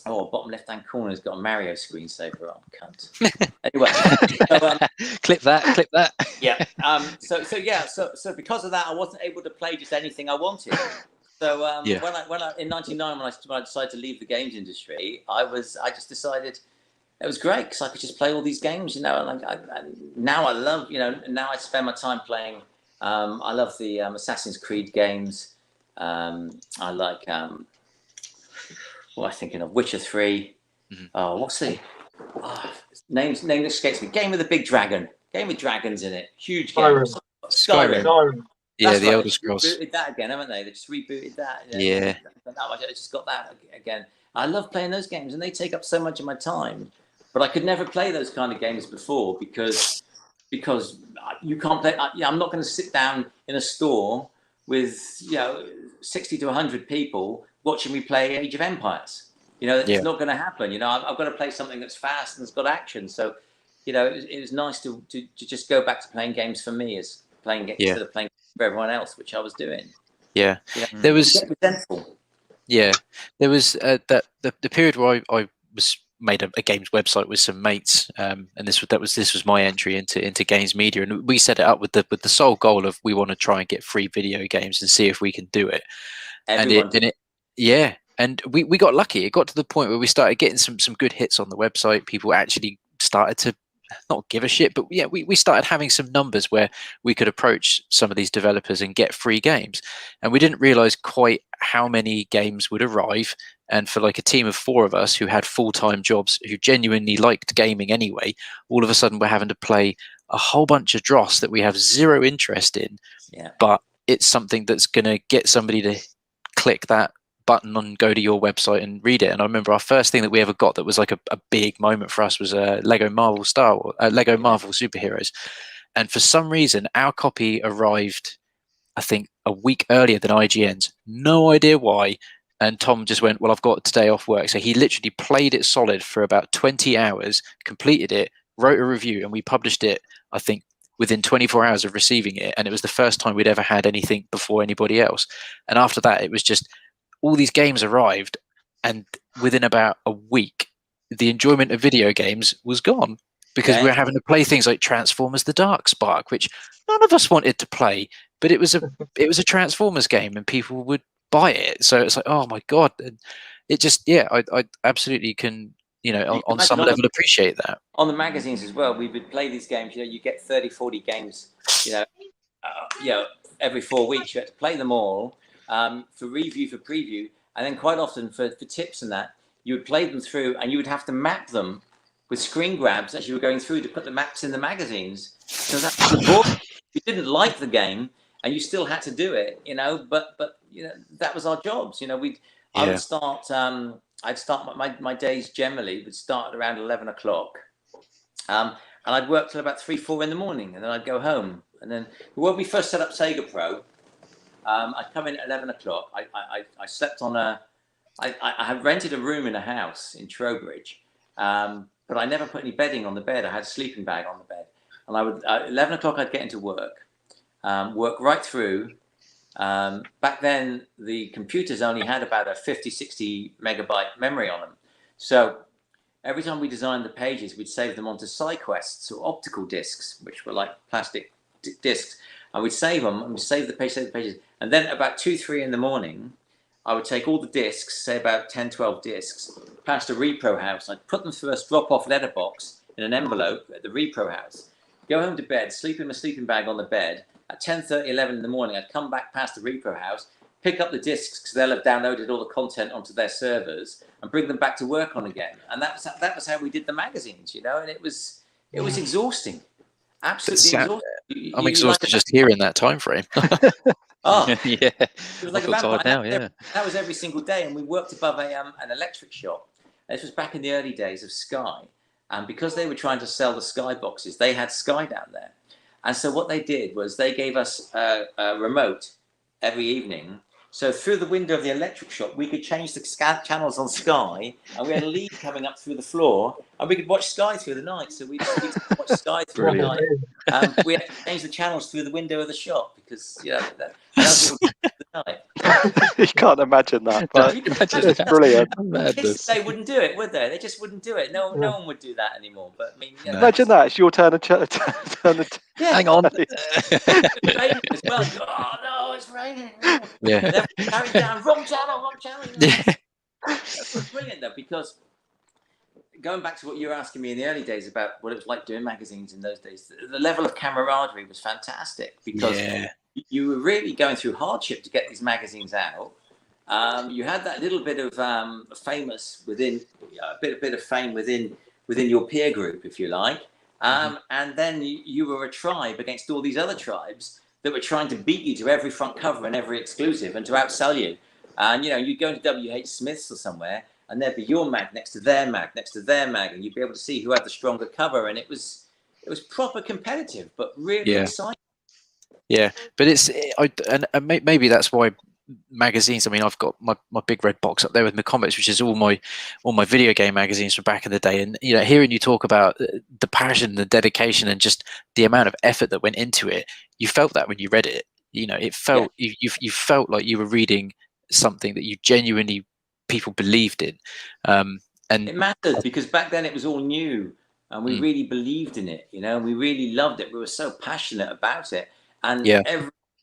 bottom left-hand corner has got a Mario screensaver on, cunt. Anyway, clip that. Yeah. So because of that, I wasn't able to play just anything I wanted. So when I in '99 when I decided to leave the games industry, I just decided it was great because I could just play all these games, and now I love, now I spend my time playing. I love the Assassin's Creed games. I like what am I thinking of? Witcher 3. Mm-hmm. Oh, what's the name escapes me. Game with the big dragon. Game with dragons in it. Huge game. Skyrim. Yeah, the Elder Scrolls. They rebooted that again, haven't they? They just rebooted that. Yeah. I just got that again. I love playing those games, and they take up so much of my time. But I could never play those kind of games before because you can't play. I'm not going to sit down in a store with 60 to 100 people watching me play Age of Empires. It's not going to happen. I've got to play something that's fast and it's got action. So, it was nice to just go back to playing games for me as playing instead of playing for everyone else, which I was doing. Yeah, there was. Resentful. Yeah, there was the period where I was made a games website with some mates, and this was my entry into games media, and we set it up with the sole goal of we want to try and get free video games and see if we can do it. And we got lucky. It got to the point where we started getting some good hits on the website. People actually started to not give a shit, but we started having some numbers where we could approach some of these developers and get free games. And we didn't realize quite how many games would arrive. And for like a team of 4 of us who had full-time jobs, who genuinely liked gaming anyway, all of a sudden we're having to play a whole bunch of dross that we have zero interest in. Yeah. But it's something that's going to get somebody to click that button and go to your website and read it. And I remember our first thing that we ever got that was like a big moment for us was Lego Marvel Superheroes. And for some reason, our copy arrived, I think, a week earlier than IGN's. No idea why. And Tom just went, well, I've got today off work. So he literally played it solid for about 20 hours, completed it, wrote a review, and we published it, I think, within 24 hours of receiving it. And it was the first time we'd ever had anything before anybody else. And after that, it was just all these games arrived. And within about a week, the enjoyment of video games was gone because we were having to play things like Transformers The Dark Spark, which none of us wanted to play. But it was a Transformers game and people would buy it. So it's like, oh my God. And it just, I absolutely can, on some level appreciate that. On the magazines as well, we would play these games, you get 30, 40 games, every 4 weeks. You had to play them all for review, for preview. And then quite often for tips and that, you would play them through and you would have to map them with screen grabs as you were going through to put the maps in the magazines. So that's important. You didn't like the game and you still had to do it, but that was our jobs. I would start, I'd start my days generally would start around 11 o'clock. And I'd work till about 3, 4 in the morning and then I'd go home. And then when we first set up Sega Pro, I'd come in at 11 o'clock. I slept on I had rented a room in a house in Trowbridge, but but I never put any bedding on the bed. I had a sleeping bag on the bed, and I would 11 o'clock I'd get into work, work right through. Back then, the computers only had about a 50, 60 megabyte memory on them. So every time we designed the pages, we'd save them onto SideQuests or optical discs, which were like plastic discs. And we'd save them, and we'd save the pages. And then about 2, 3 in the morning, I would take all the discs, say about 10, 12 discs, past a repro house. I'd put them through a drop-off letterbox in an envelope at the repro house, go home to bed, sleep in my sleeping bag on the bed. At 10:30, 11 in the morning, I'd come back past the repro house, pick up the discs because they'll have downloaded all the content onto their servers, and bring them back to work on again. And that was how we did the magazines, and it was exhausting, absolutely exhausting. I'm exhausted just hearing that time frame. Oh, yeah. it was like a vampire. Now, yeah. That was every single day, and we worked above an electric shop. This was back in the early days of Sky, and because they were trying to sell the Sky boxes, they had Sky down there. And so what they did was they gave us a remote every evening. So through the window of the electric shop, we could change the channels on Sky, and we had a lead coming up through the floor, and we could watch Sky through the night. So we'd watch Sky through the night. We had to change the channels through the window of the shop because that was the night. You can't imagine that, but it's brilliant. They wouldn't do it, would they? They just wouldn't do it. No one would do that anymore. But I mean, imagine that. It's your turn to Hang on. It's raining as well. Oh no, it's raining. Yeah. Carrying down, wrong channel. Yeah. It was brilliant though, because going back to what you were asking me in the early days about what it was like doing magazines in those days, the level of camaraderie was fantastic because you were really going through hardship to get these magazines out. You had that little bit of famous within a bit of fame within your peer group, if you like, and then you were a tribe against all these other tribes that were trying to beat you to every front cover and every exclusive and to outsell you. And you'd go into WH Smith's or somewhere, and there'd be your mag next to their mag next to their mag, and you'd be able to see who had the stronger cover, and it was proper competitive, but really exciting. Yeah, but maybe that's why magazines. I mean, I've got my big red box up there with my comics, which is all my video game magazines from back in the day. And hearing you talk about the passion, the dedication, and just the amount of effort that went into it, you felt that when you read it. It felt you felt like you were reading something that you genuinely people believed in. And it mattered because back then it was all new, and we really believed in it. We really loved it. We were so passionate about it, and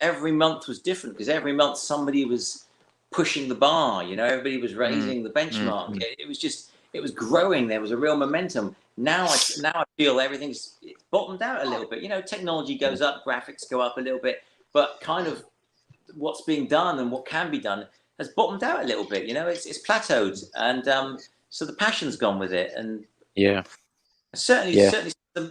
every month was different because every month somebody was pushing the bar. Everybody was raising the benchmark. It was growing. There was a real momentum. Now I feel everything's bottomed out a little bit. Technology goes up, graphics go up a little bit, but kind of what's being done and what can be done has bottomed out a little bit. It's plateaued, and so the passion's gone with it. And certainly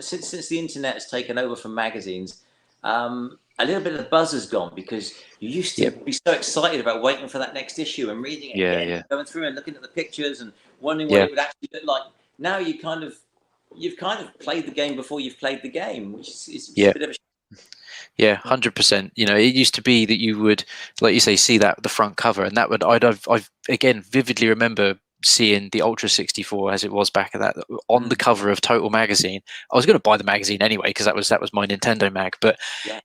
since the internet has taken over from magazines, a little bit of the buzz has gone because you used to be so excited about waiting for that next issue and reading it, going through and looking at the pictures and wondering what it would actually look like. Now you've kind of played the game before you've played the game, which is a bit of a. Yeah, 100%. It used to be that you would, like you say, see that the front cover, and that would I've again vividly remember seeing the Ultra 64 as it was back at that on the cover of Total magazine. I was going to buy the magazine anyway because that was my Nintendo mag, but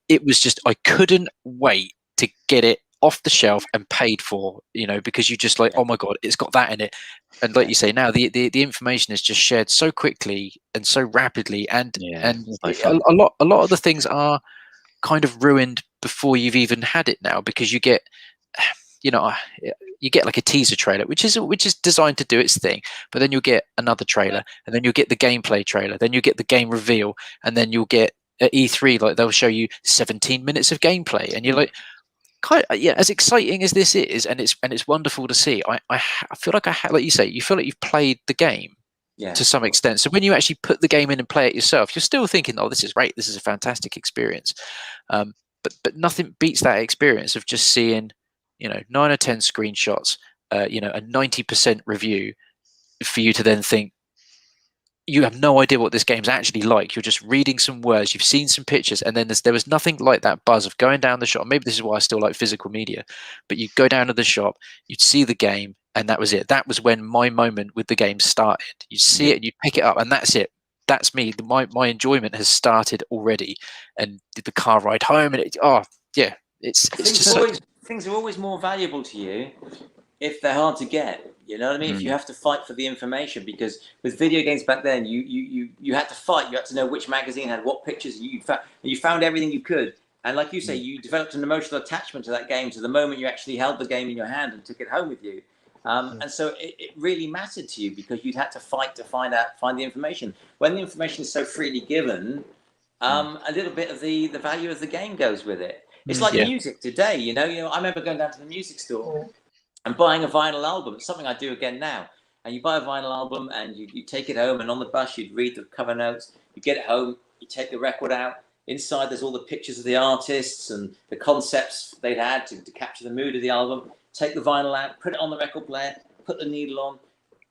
it was just I couldn't wait to get it off the shelf and paid for, because you just like, oh my god, it's got that in it. And like you say, now the information is just shared so quickly and so rapidly, and a lot of the things are kind of ruined before you've even had it now, because you get like a teaser trailer, which is designed to do its thing, but then you'll get another trailer, and then you'll get the gameplay trailer, then you'll get the game reveal, and then you'll get at E3 like they'll show you 17 minutes of gameplay, and you're like, as exciting as this is, and it's wonderful to see. I feel like like you say, you feel like you've played the game to some extent. So when you actually put the game in and play it yourself, you're still thinking, oh, this is great, this is a fantastic experience. But nothing beats that experience of just seeing 9 or 10 screenshots, a 90% review, for you to then think you have no idea what this game's actually like. You're just reading some words, you've seen some pictures, and then there was nothing like that buzz of going down the shop. Maybe this is why I still like physical media, but you go down to the shop, you'd see the game, and that was it. That was when my moment with the game started. You see it and you pick it up, and that's it. That's me. My enjoyment has started already, and the car ride home, and it's just things are always more valuable to you if they're hard to get. You know what I mean? If you have to fight for the information, because with video games back then, you had to fight. You had to know which magazine had what pictures. You found everything you could, and like you say, you developed an emotional attachment to that game to the moment you actually held the game in your hand and took it home with you. And so it really mattered to you because you'd had to fight to find the information. When the information is so freely given, a little bit of the value of the game goes with it. It's like music today. You know, I remember going down to the music store and buying a vinyl album. It's something I do again now. And you buy a vinyl album and you take it home, and on the bus you'd read the cover notes. You get it home, you take the record out. Inside there's all the pictures of the artists and the concepts they'd had to capture the mood of the album. Take the vinyl out, put it on the record player, put the needle on.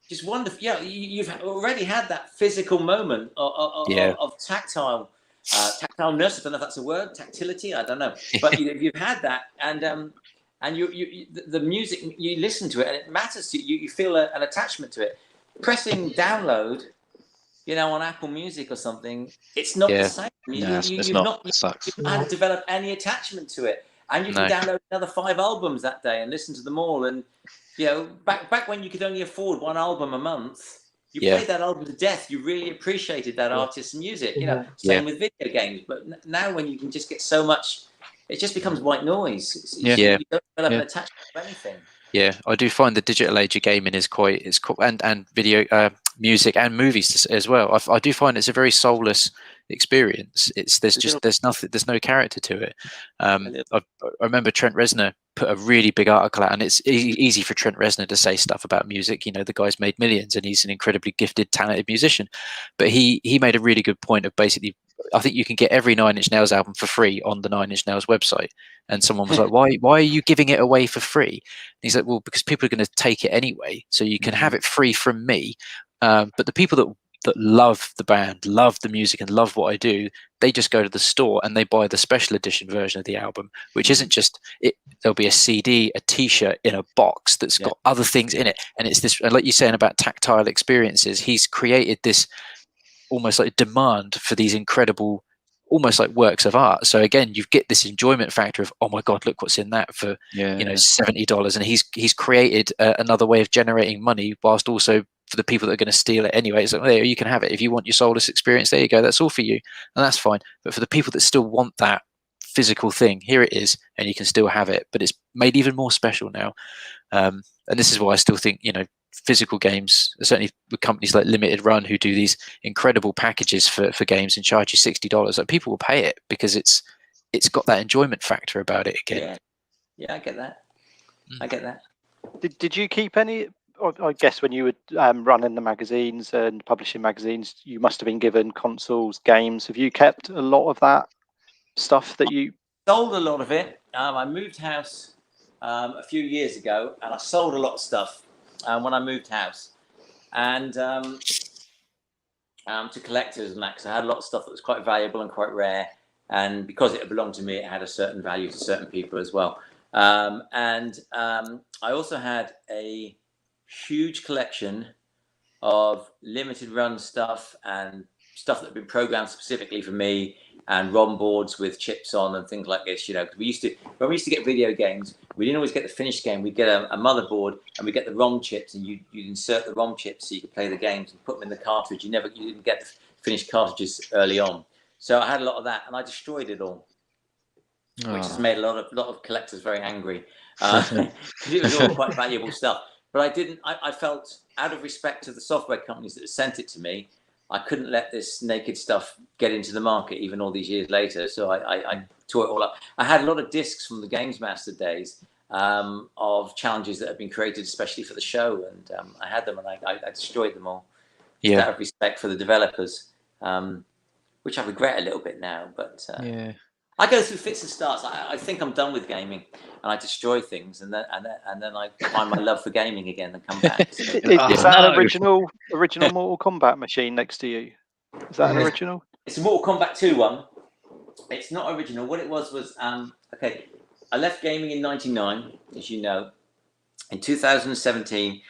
Just wonderful. Yeah, you've already had that physical moment of tactileness. I don't know if that's a word. Tactility, I don't know. But you've had that, and the music, you listen to it, and it matters to you. You feel an attachment to it. Pressing download, on Apple Music or something, it's not the same. It's not. It sucks. You haven't developed any attachment to it. And you can download another 5 albums that day and listen to them all. And, back when you could only afford 1 album a month, you played that album to death. You really appreciated that artist's music, same with video games. But now when you can just get so much, it just becomes white noise. You don't develop an attachment to anything. Yeah, I do find the digital age of gaming is quite, and video, music and movies as well. I do find it's a very soulless experience. There's no character to it. I remember Trent Reznor put a really big article out, and it's easy for Trent Reznor to say stuff about music. The guy's made millions and he's an incredibly gifted, talented musician. But he made a really good point of basically, I think you can get every Nine Inch Nails album for free on the Nine Inch Nails website. And someone was like, why are you giving it away for free? And he's like, well, because people are going to take it anyway, so you can have it free from me. But the people that love the band, love the music, and love what I do, they just go to the store and they buy the special edition version of the album, which isn't just it. There'll be a CD, a T-shirt in a box that's got other things in it, and it's this. And like you're saying about tactile experiences, he's created this almost like demand for these incredible, almost like works of art. So again, you get this enjoyment factor of, oh my god, look what's in that for $70, and he's created another way of generating money whilst also for the people that are going to steal it anyway. It's like, there, you can have it if you want your soulless experience. There you go, that's all for you, and that's fine. But for the people that still want that physical thing, here it is, and you can still have it. But it's made even more special now, and this is why I still think physical games, certainly with companies like Limited Run who do these incredible packages for games and charge you $60, like people will pay it because it's got that enjoyment factor about it again. I get that. I get that. Did you keep any? I guess when you were running the magazines and publishing magazines, you must have been given consoles, games. Have you kept a lot of that stuff that you sold? A lot of it. I moved house a few years ago, and I sold a lot of stuff when I moved house, and to collectors and that, because I had a lot of stuff that was quite valuable and quite rare, and because it belonged to me, it had a certain value to certain people as well. And I also had a huge collection of limited run stuff and stuff that had been programmed specifically for me, and ROM boards with chips on and things like this. When we used to get video games, we didn't always get the finished game. We'd get a motherboard and we'd get the ROM chips, and you'd insert the ROM chips so you could play the games and put them in the cartridge. You didn't get the finished cartridges early on. So I had a lot of that, and I destroyed it all, which has made a lot of collectors very angry because it was all quite valuable stuff. But I felt, out of respect to the software companies that had sent it to me, I couldn't let this naked stuff get into the market even all these years later. So I tore it all up. I had a lot of discs from the GamesMaster days of challenges that had been created especially for the show, and I had them, and I destroyed them all. Out of respect for the developers, which I regret a little bit now. But I go through fits and starts. I think I'm done with gaming, and I destroy things, and then I find my love for gaming again and come back. Is that an original Mortal Kombat machine next to you? Is that an original? It's a Mortal Kombat 2 one. It's not original. What it was okay. I left gaming in '99, as you know, in 2017,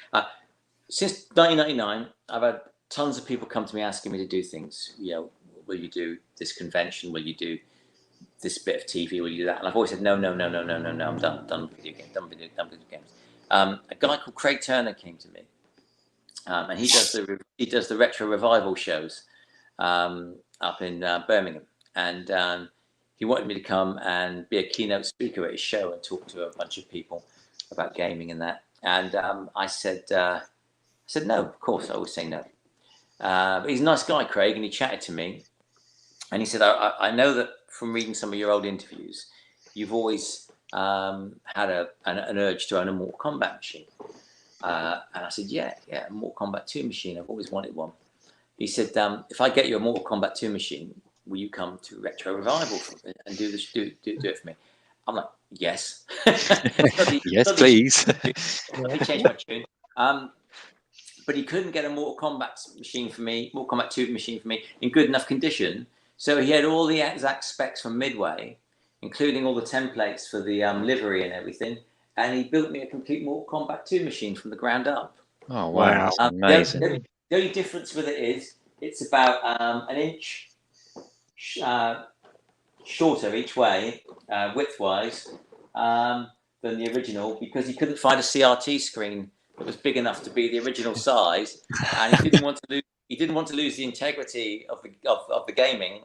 since 1999, I've had tons of people come to me asking me to do things. You know, will you do this convention? Will you do this bit of TV? Will you do that? And I've always said no. I'm done with video games. Done with video games. A guy called Craig Turner came to me, and he does the retro revival shows up in Birmingham, and he wanted me to come and be a keynote speaker at his show and talk to a bunch of people about gaming and that. And I said no, of course. I always say no. But he's a nice guy, Craig, and he chatted to me, and he said, I know that from reading some of your old interviews, you've always had an urge to own a Mortal Kombat machine. And I said, yeah, a Mortal Kombat 2 machine. I've always wanted one. He said, if I get you a Mortal Kombat 2 machine, will you come to Retro Revival and do it for me? I'm like, yes. Yes, please. Let me change my tune. But he couldn't get a Mortal Kombat machine for me, Mortal Kombat 2 machine for me in good enough condition. So he had all the exact specs from Midway, including all the templates for the livery and everything. And he built me a complete Mortal Kombat 2 machine from the ground up. Oh, wow. That's amazing. The only difference with it is it's about an inch shorter each way, width-wise, than the original, because he couldn't find a CRT screen that was big enough to be the original size, and he didn't want to lose the integrity of the gaming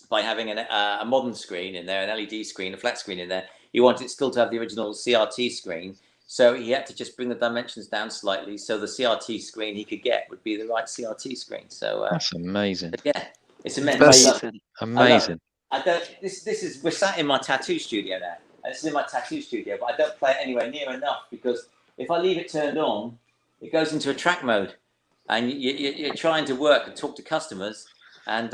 by having a modern screen in there, an LED screen, a flat screen in there. He wanted it still to have the original CRT screen, so he had to just bring the dimensions down slightly so the CRT screen he could get would be the right CRT screen. So that's amazing. Yeah, it's amazing. Amazing. We're sat in my tattoo studio now. And this is in my tattoo studio, but I don't play it anywhere near enough, because if I leave it turned on, it goes into a track mode, and you're trying to work and talk to customers, and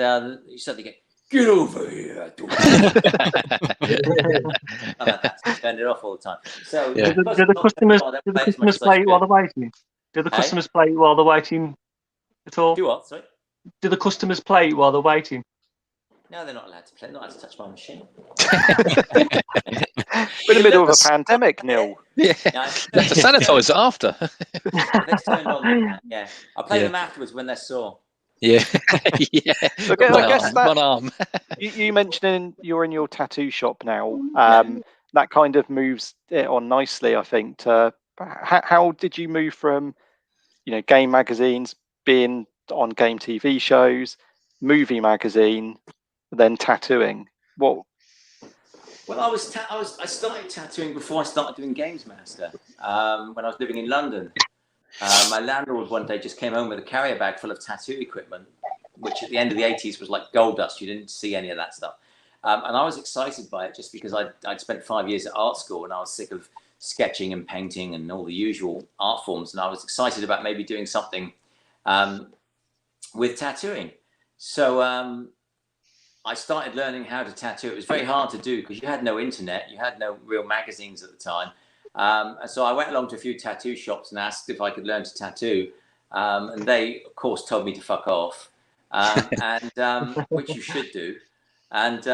you suddenly get over here. Turn it off all the time. So do the customers play it while they're waiting? Do the customers play it while they're waiting at all? Do what? Sorry. Do the customers play it while they're waiting? No, they're not allowed to play. They're not allowed to touch my machine. We're in the middle of a pandemic, Neil. Yeah, that's to sanitize it after. They're turned on. Yeah, I play them afterwards when they're sore. Yeah, yeah. So I guess one arm. You mentioning you're in your tattoo shop now. That kind of moves it on nicely, I think. To how did you move from, game magazines, being on game TV shows, movie magazine, then tattooing? What? Well, I started tattooing before I started doing GamesMaster. When I was living in London, my landlord one day just came home with a carrier bag full of tattoo equipment, which at the end of the 80s was like gold dust. You didn't see any of that stuff. And I was excited by it just because I'd spent 5 years at art school and I was sick of sketching and painting and all the usual art forms. And I was excited about maybe doing something with tattooing. So I started learning how to tattoo. It was very hard to do because you had no internet, you had no real magazines at the time. And so I went along to a few tattoo shops and asked if I could learn to tattoo. And they, of course, told me to fuck off, which you should do. And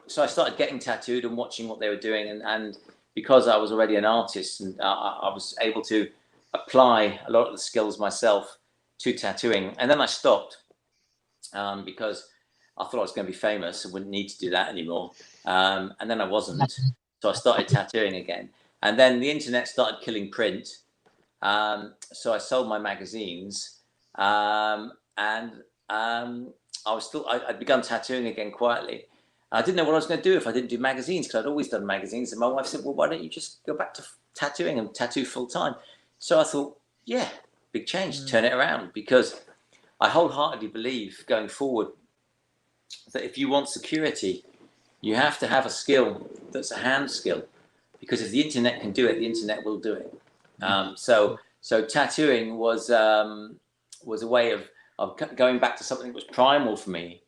so I started getting tattooed and watching what they were doing. And because I was already an artist, and I was able to apply a lot of the skills myself to tattooing. And then I stopped because I thought I was going to be famous and wouldn't need to do that anymore. And then I wasn't. So I started tattooing again. And then the internet started killing print. So I sold my magazines. And I'd begun tattooing again quietly. I didn't know what I was going to do if I didn't do magazines, because I'd always done magazines. And my wife said, well, why don't you just go back to tattooing and tattoo full time? So I thought, yeah, big change, turn it around. Because I wholeheartedly believe going forward that if you want security, you have to have a skill that's a hand skill. Because if the internet can do it, the internet will do it. So tattooing was a way of going back to something that was primal for me.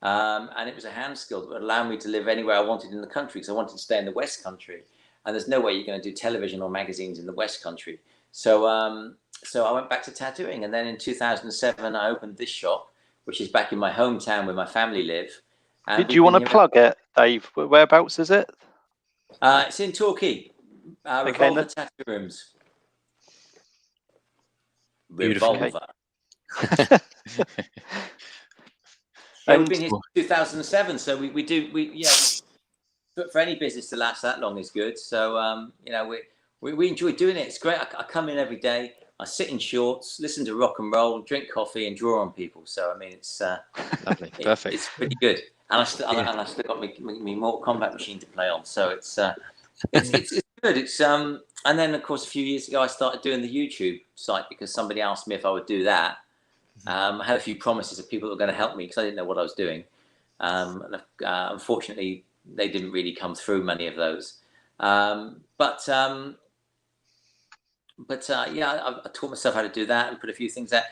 And it was a hand skill that would allow me to live anywhere I wanted in the country, because I wanted to stay in the West Country. And there's no way you're going to do television or magazines in the West Country. So I went back to tattooing. And then in 2007, I opened this shop, which is back in my hometown where my family live. Did you want to plug it, Dave? Whereabouts is it? It's in Torquay. Revolver Tattoo Rooms. Beautiful. Revolver. Okay. Yeah, And- we've been here since 2007, so but for any business to last that long is good. So you know, we enjoy doing it. It's great. I come in every day. I sit in shorts, listen to rock and roll, drink coffee, and draw on people. So I mean, it's Lovely, perfect. It's pretty good. And I still got me Mortal Kombat machine to play on. So it's good. It's and then of course a few years ago I started doing the YouTube site because somebody asked me if I would do that. I had a few promises of people that were going to help me because I didn't know what I was doing. And unfortunately, they didn't really come through, many of those. But yeah, I taught myself how to do that and put a few things out.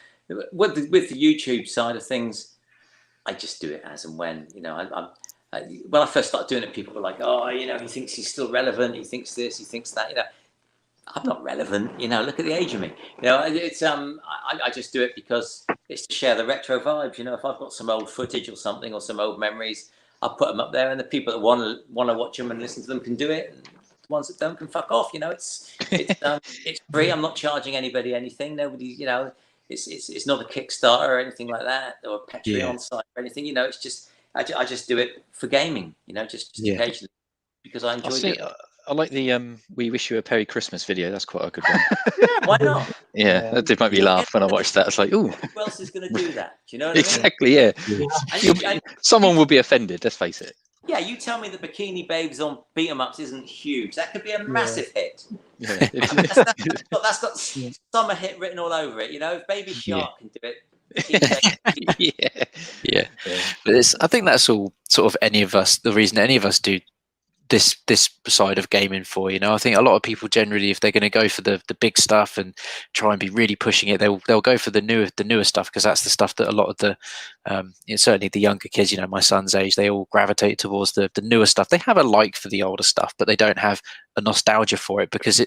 With the YouTube side of things, I just do it as and when. You know, when I first started doing it, people were like, "Oh, you know, he thinks he's still relevant. He thinks this. He thinks that." You know, I'm not relevant. You know, look at the age of me. You know, it's I just do it because it's to share the retro vibes. You know, if I've got some old footage or something or some old memories, I'll put them up there, and the people that want to watch them and listen to them can do it. And the ones that don't can fuck off. You know, it's free. I'm not charging anybody anything. Nobody, you know, it's not a Kickstarter or anything like that, or a Patreon site or anything. You know, it's just I just do it for gaming. You know, just occasionally because I enjoy it. I like the "We Wish You a Merry Christmas" video. That's quite a good one. Yeah, why not? Yeah, that did make me laugh when I watched that. It's like, ooh, Who else is going to do that? Do you know what exactly. Yeah, I mean? someone will be offended. Let's face it. Yeah, you tell me the Bikini Babes on beat 'em ups isn't huge. That could be a massive hit. Yeah. That's got summer hit written all over it. You know, if Baby Shark can do it. Yeah. But I think that's all sort of the reason any of us do this side of gaming for. You know, I think a lot of people generally, if they're going to go for the big stuff and try and be really pushing it, they'll go for the newer stuff because that's the stuff that a lot of the certainly the younger kids, you know, my son's age, they all gravitate towards the newer stuff. They have a like for the older stuff, but they don't have a nostalgia for it because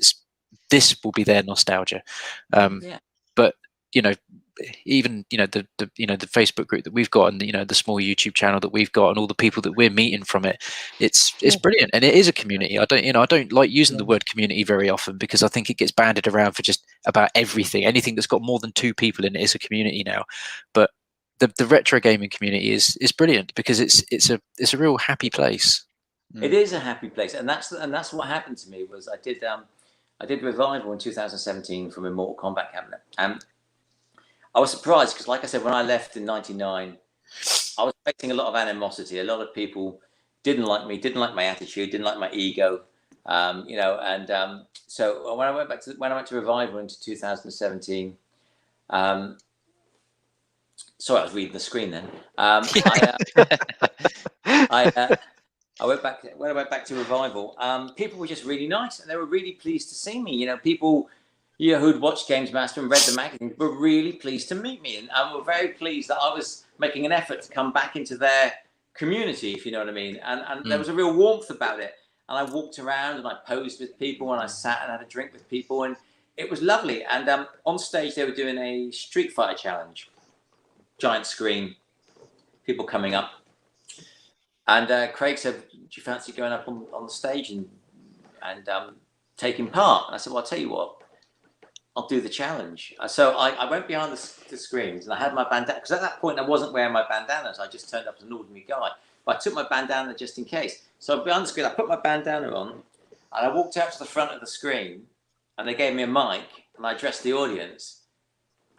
this will be their nostalgia. But you know, even the Facebook group that we've got and the small YouTube channel that we've got and all the people that we're meeting from it's brilliant, and it is a community. I don't like using the word community very often because I think it gets banded around for just about anything that's got more than 2 people in it is a community now. But the retro gaming community is brilliant because it's a real happy place. It is a happy place, and that's what happened to me. Was I did Revival in 2017 from a Mortal Kombat cabinet, and I was surprised because, like I said, when I left in '99, I was facing a lot of animosity. A lot of people didn't like me, didn't like my attitude, didn't like my ego, you know. And so when I went to Revival into 2017, sorry, I was reading the screen then. When I went back to Revival, people were just really nice and they were really pleased to see me. You know, people who'd watched GamesMaster and read the magazine were really pleased to meet me, and were very pleased that I was making an effort to come back into their community, if you know what I mean. And there was a real warmth about it. And I walked around and I posed with people and I sat and had a drink with people, and it was lovely. And on stage they were doing a Street Fighter challenge, giant screen, people coming up. And Craig said, "Do you fancy going up on the stage and taking part?" And I said, "Well, I'll tell you what, I'll do the challenge." So I went behind the screens and I had my bandana, because at that point I wasn't wearing my bandanas. I just turned up as an ordinary guy. But I took my bandana just in case. So behind the screen, I put my bandana on and I walked out to the front of the screen and they gave me a mic and I addressed the audience.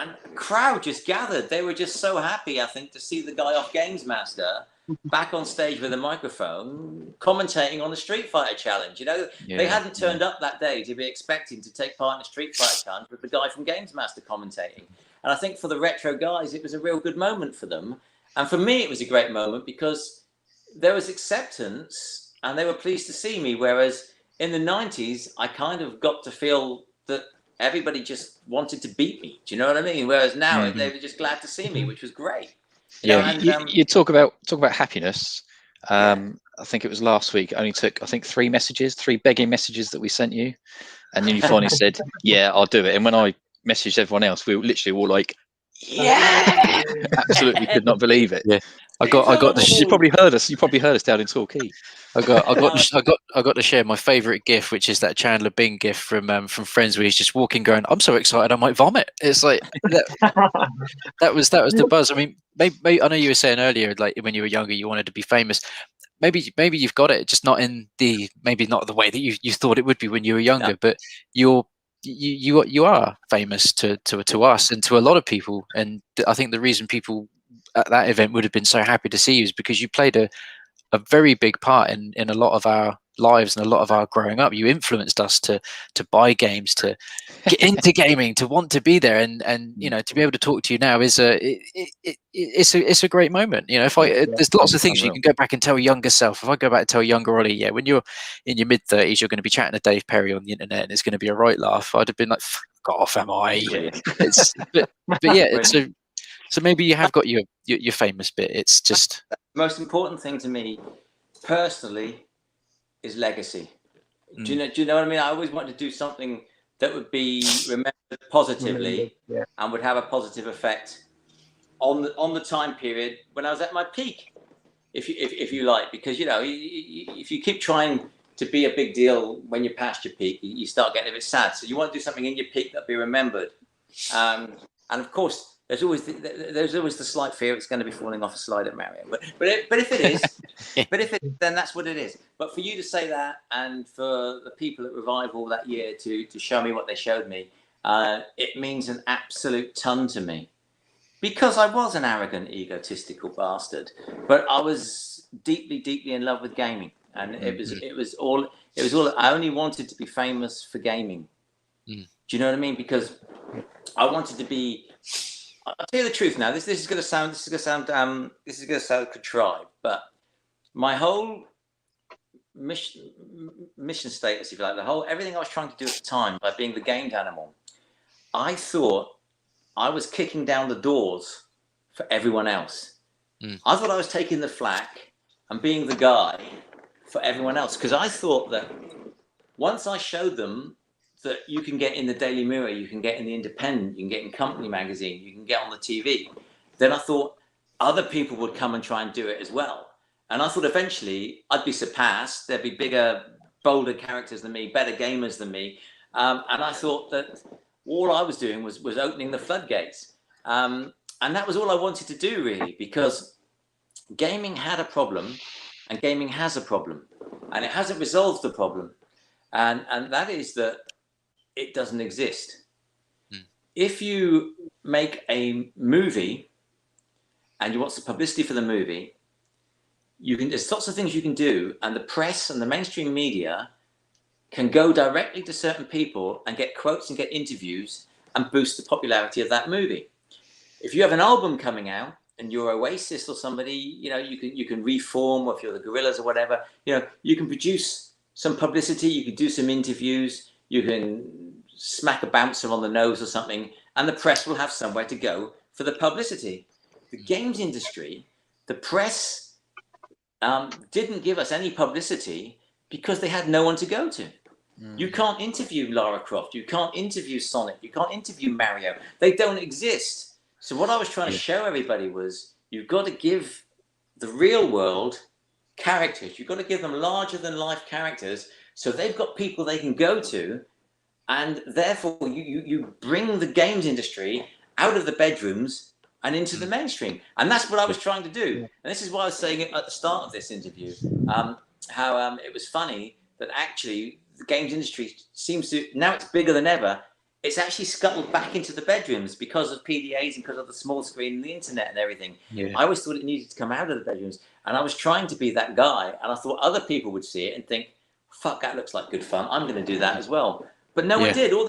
And the crowd just gathered. They were just so happy, I think, to see the guy off GamesMaster back on stage with a microphone commentating on the Street Fighter challenge. You know, they hadn't turned up that day to be expecting to take part in a Street Fighter challenge with the guy from GamesMaster commentating. And I think for the retro guys, it was a real good moment for them. And for me, it was a great moment because there was acceptance and they were pleased to see me. Whereas in the 90s, I kind of got to feel that everybody just wanted to beat me. Do you know what I mean? Whereas now they were just glad to see me, which was great. You talk about happiness. I think it was last week. It only took, I think, 3 begging messages that we sent you, and then you finally said, "Yeah, I'll do it." And when I messaged everyone else, we were literally all like, Yeah, absolutely could not believe it. Yeah, I got the You probably heard us. You probably heard us down in Torquay. I got to share my favourite GIF, which is that Chandler Bing GIF from Friends, where he's just walking, going, "I'm so excited, I might vomit." It's like that was the buzz. I mean, maybe I know you were saying earlier, like when you were younger, you wanted to be famous. Maybe you've got it, just not in the not the way that you thought it would be when you were younger. No. But you are famous to us and to a lot of people. And I think the reason people at that event would have been so happy to see you is because you played a very big part in a lot of our lives and a lot of our growing up. You influenced us to buy games, to get into gaming, to want to be there, and you know, to be able to talk to you now is it's a great moment. You know, there's lots of things you can go back and tell younger self. If I go back and tell younger Ollie, yeah, when you're in your mid-30s, you're going to be chatting to Dave Perry on the internet, and it's going to be a right laugh. I'd have been like, "Fuck off, am I?" But yeah, so maybe you have got your famous bit. It's just most important thing to me personally is legacy. Do you know what I mean? I always wanted to do something that would be remembered positively and would have a positive effect on the time period when I was at my peak, if you like, because you know, if you keep trying to be a big deal when you're past your peak, you start getting a bit sad. So you want to do something in your peak that'll be remembered, and of course. There's always the slight fear it's going to be falling off a slide at Mario, but if it is, then that's what it is. But for you to say that, and for the people at Revival that year to show me what they showed me, it means an absolute ton to me, because I was an arrogant, egotistical bastard, but I was deeply in love with gaming, and it was all. I only wanted to be famous for gaming. Do you know what I mean? Because I wanted to be. I'll tell you the truth now. This is going to sound contrived, but my whole mission status, if you like, everything I was trying to do at the time by being the gamed animal, I thought I was kicking down the doors for everyone else. I thought I was taking the flak and being the guy for everyone else, because I thought that once I showed them that you can get in the Daily Mirror, you can get in the Independent, you can get in Company Magazine, you can get on the TV, then I thought other people would come and try and do it as well. And I thought eventually I'd be surpassed. There'd be bigger, bolder characters than me, better gamers than me. And I thought that all I was doing was opening the floodgates. And that was all I wanted to do, really, because gaming had a problem and gaming has a problem. And it hasn't resolved the problem. And that is that it doesn't exist. If you make a movie and you want the publicity for the movie, there's lots of things you can do, and the press and the mainstream media can go directly to certain people and get quotes and get interviews and boost the popularity of that movie. If you have an album coming out and you're Oasis or somebody, you know, you can reform, or if you're the Gorillaz or whatever, you know, you can produce some publicity, you can do some interviews, you can smack a bouncer on the nose or something, and the press will have somewhere to go for the publicity. The games industry, the press didn't give us any publicity because they had no one to go to. You can't interview Lara Croft, you can't interview Sonic, you can't interview Mario. They don't exist. So what I was trying to show everybody was, you've got to give the real world characters. You've got to give them larger than life characters, so they've got people they can go to. And therefore, you bring the games industry out of the bedrooms and into the mainstream. And that's what I was trying to do. And this is why I was saying at the start of this interview, how it was funny that actually the games industry seems to, now it's bigger than ever, it's actually scuttled back into the bedrooms because of PDAs and because of the small screen and the internet and everything. I always thought it needed to come out of the bedrooms. And I was trying to be that guy. And I thought other people would see it and think, fuck, that looks like good fun. I'm going to do that as well. But no one did. All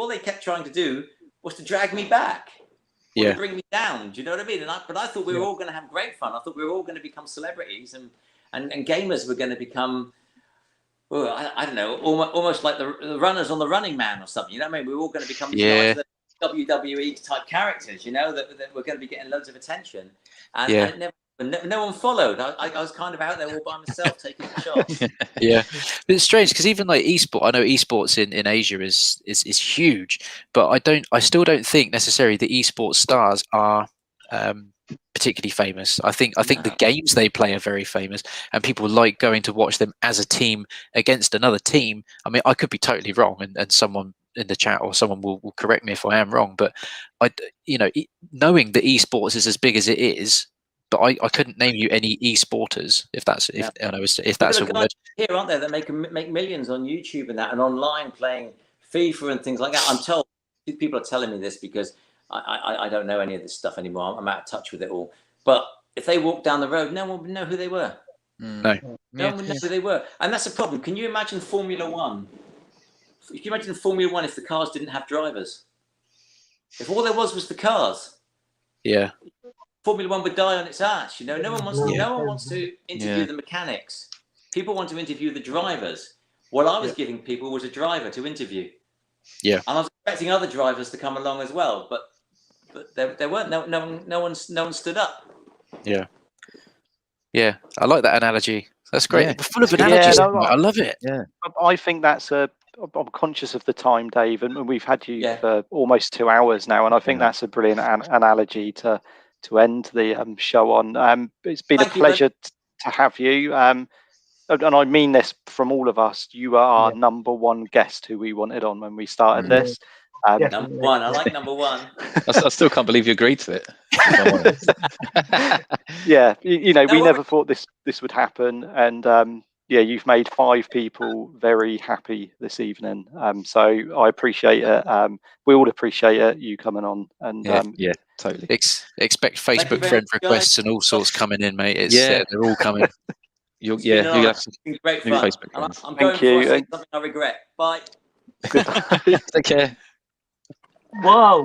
they kept trying to do was to drag me back, or to bring me down. Do you know what I mean? But I thought we were all going to have great fun. I thought we were all going to become celebrities, and gamers were going to become, well, I don't know, almost like the runners on the Running Man or something. You know what I mean? We were all going to become WWE type characters. You know, that were going to be getting loads of attention, and it never and no one followed. I was kind of out there all by myself taking the shots. Yeah, but it's strange because even like esport, I know esports in Asia is huge, but I still don't think necessarily the esports stars are particularly famous. I think the games they play are very famous, and people like going to watch them as a team against another team. I mean, I could be totally wrong, and someone in the chat or someone will correct me if I am wrong, but knowing that esports is as big as it is, but I couldn't name you any esporters if that's if that's a word here, aren't there, that make millions on YouTube and that, and online playing FIFA and things like that. I'm told, people are telling me this because I don't know any of this stuff anymore. I'm out of touch with it all. But if they walked down the road, no one would know who they were. No one would know who they were, and that's a problem. Can you imagine Formula One? If you imagine Formula One, if the cars didn't have drivers, if all there was the cars, yeah, Formula One would die on its ass. No one wants to interview the mechanics. People want to interview the drivers. What I was giving people was a driver to interview. Yeah, and I was expecting other drivers to come along as well, but there weren't. No one stood up. Yeah, I like that analogy. That's great. Yeah. Full of analogies. I love it. Yeah, I think that's I'm conscious of the time, Dave, and we've had you for almost 2 hours now, and I think that's a brilliant analogy to end the show on. It's been a pleasure to have you, and I mean this from all of us. You are our number one guest who we wanted on when we started this. Number one. I like number one. I still can't believe you agreed to it. Yeah, we never thought this would happen, and you've made 5 people very happy this evening. So I appreciate it. We all appreciate it. You coming on, and totally. Expect Facebook friend requests and all sorts coming in, mate. They're all coming. You'll have some great fun. Facebook I'm going for something I regret. Bye. Good. Take care. Wow.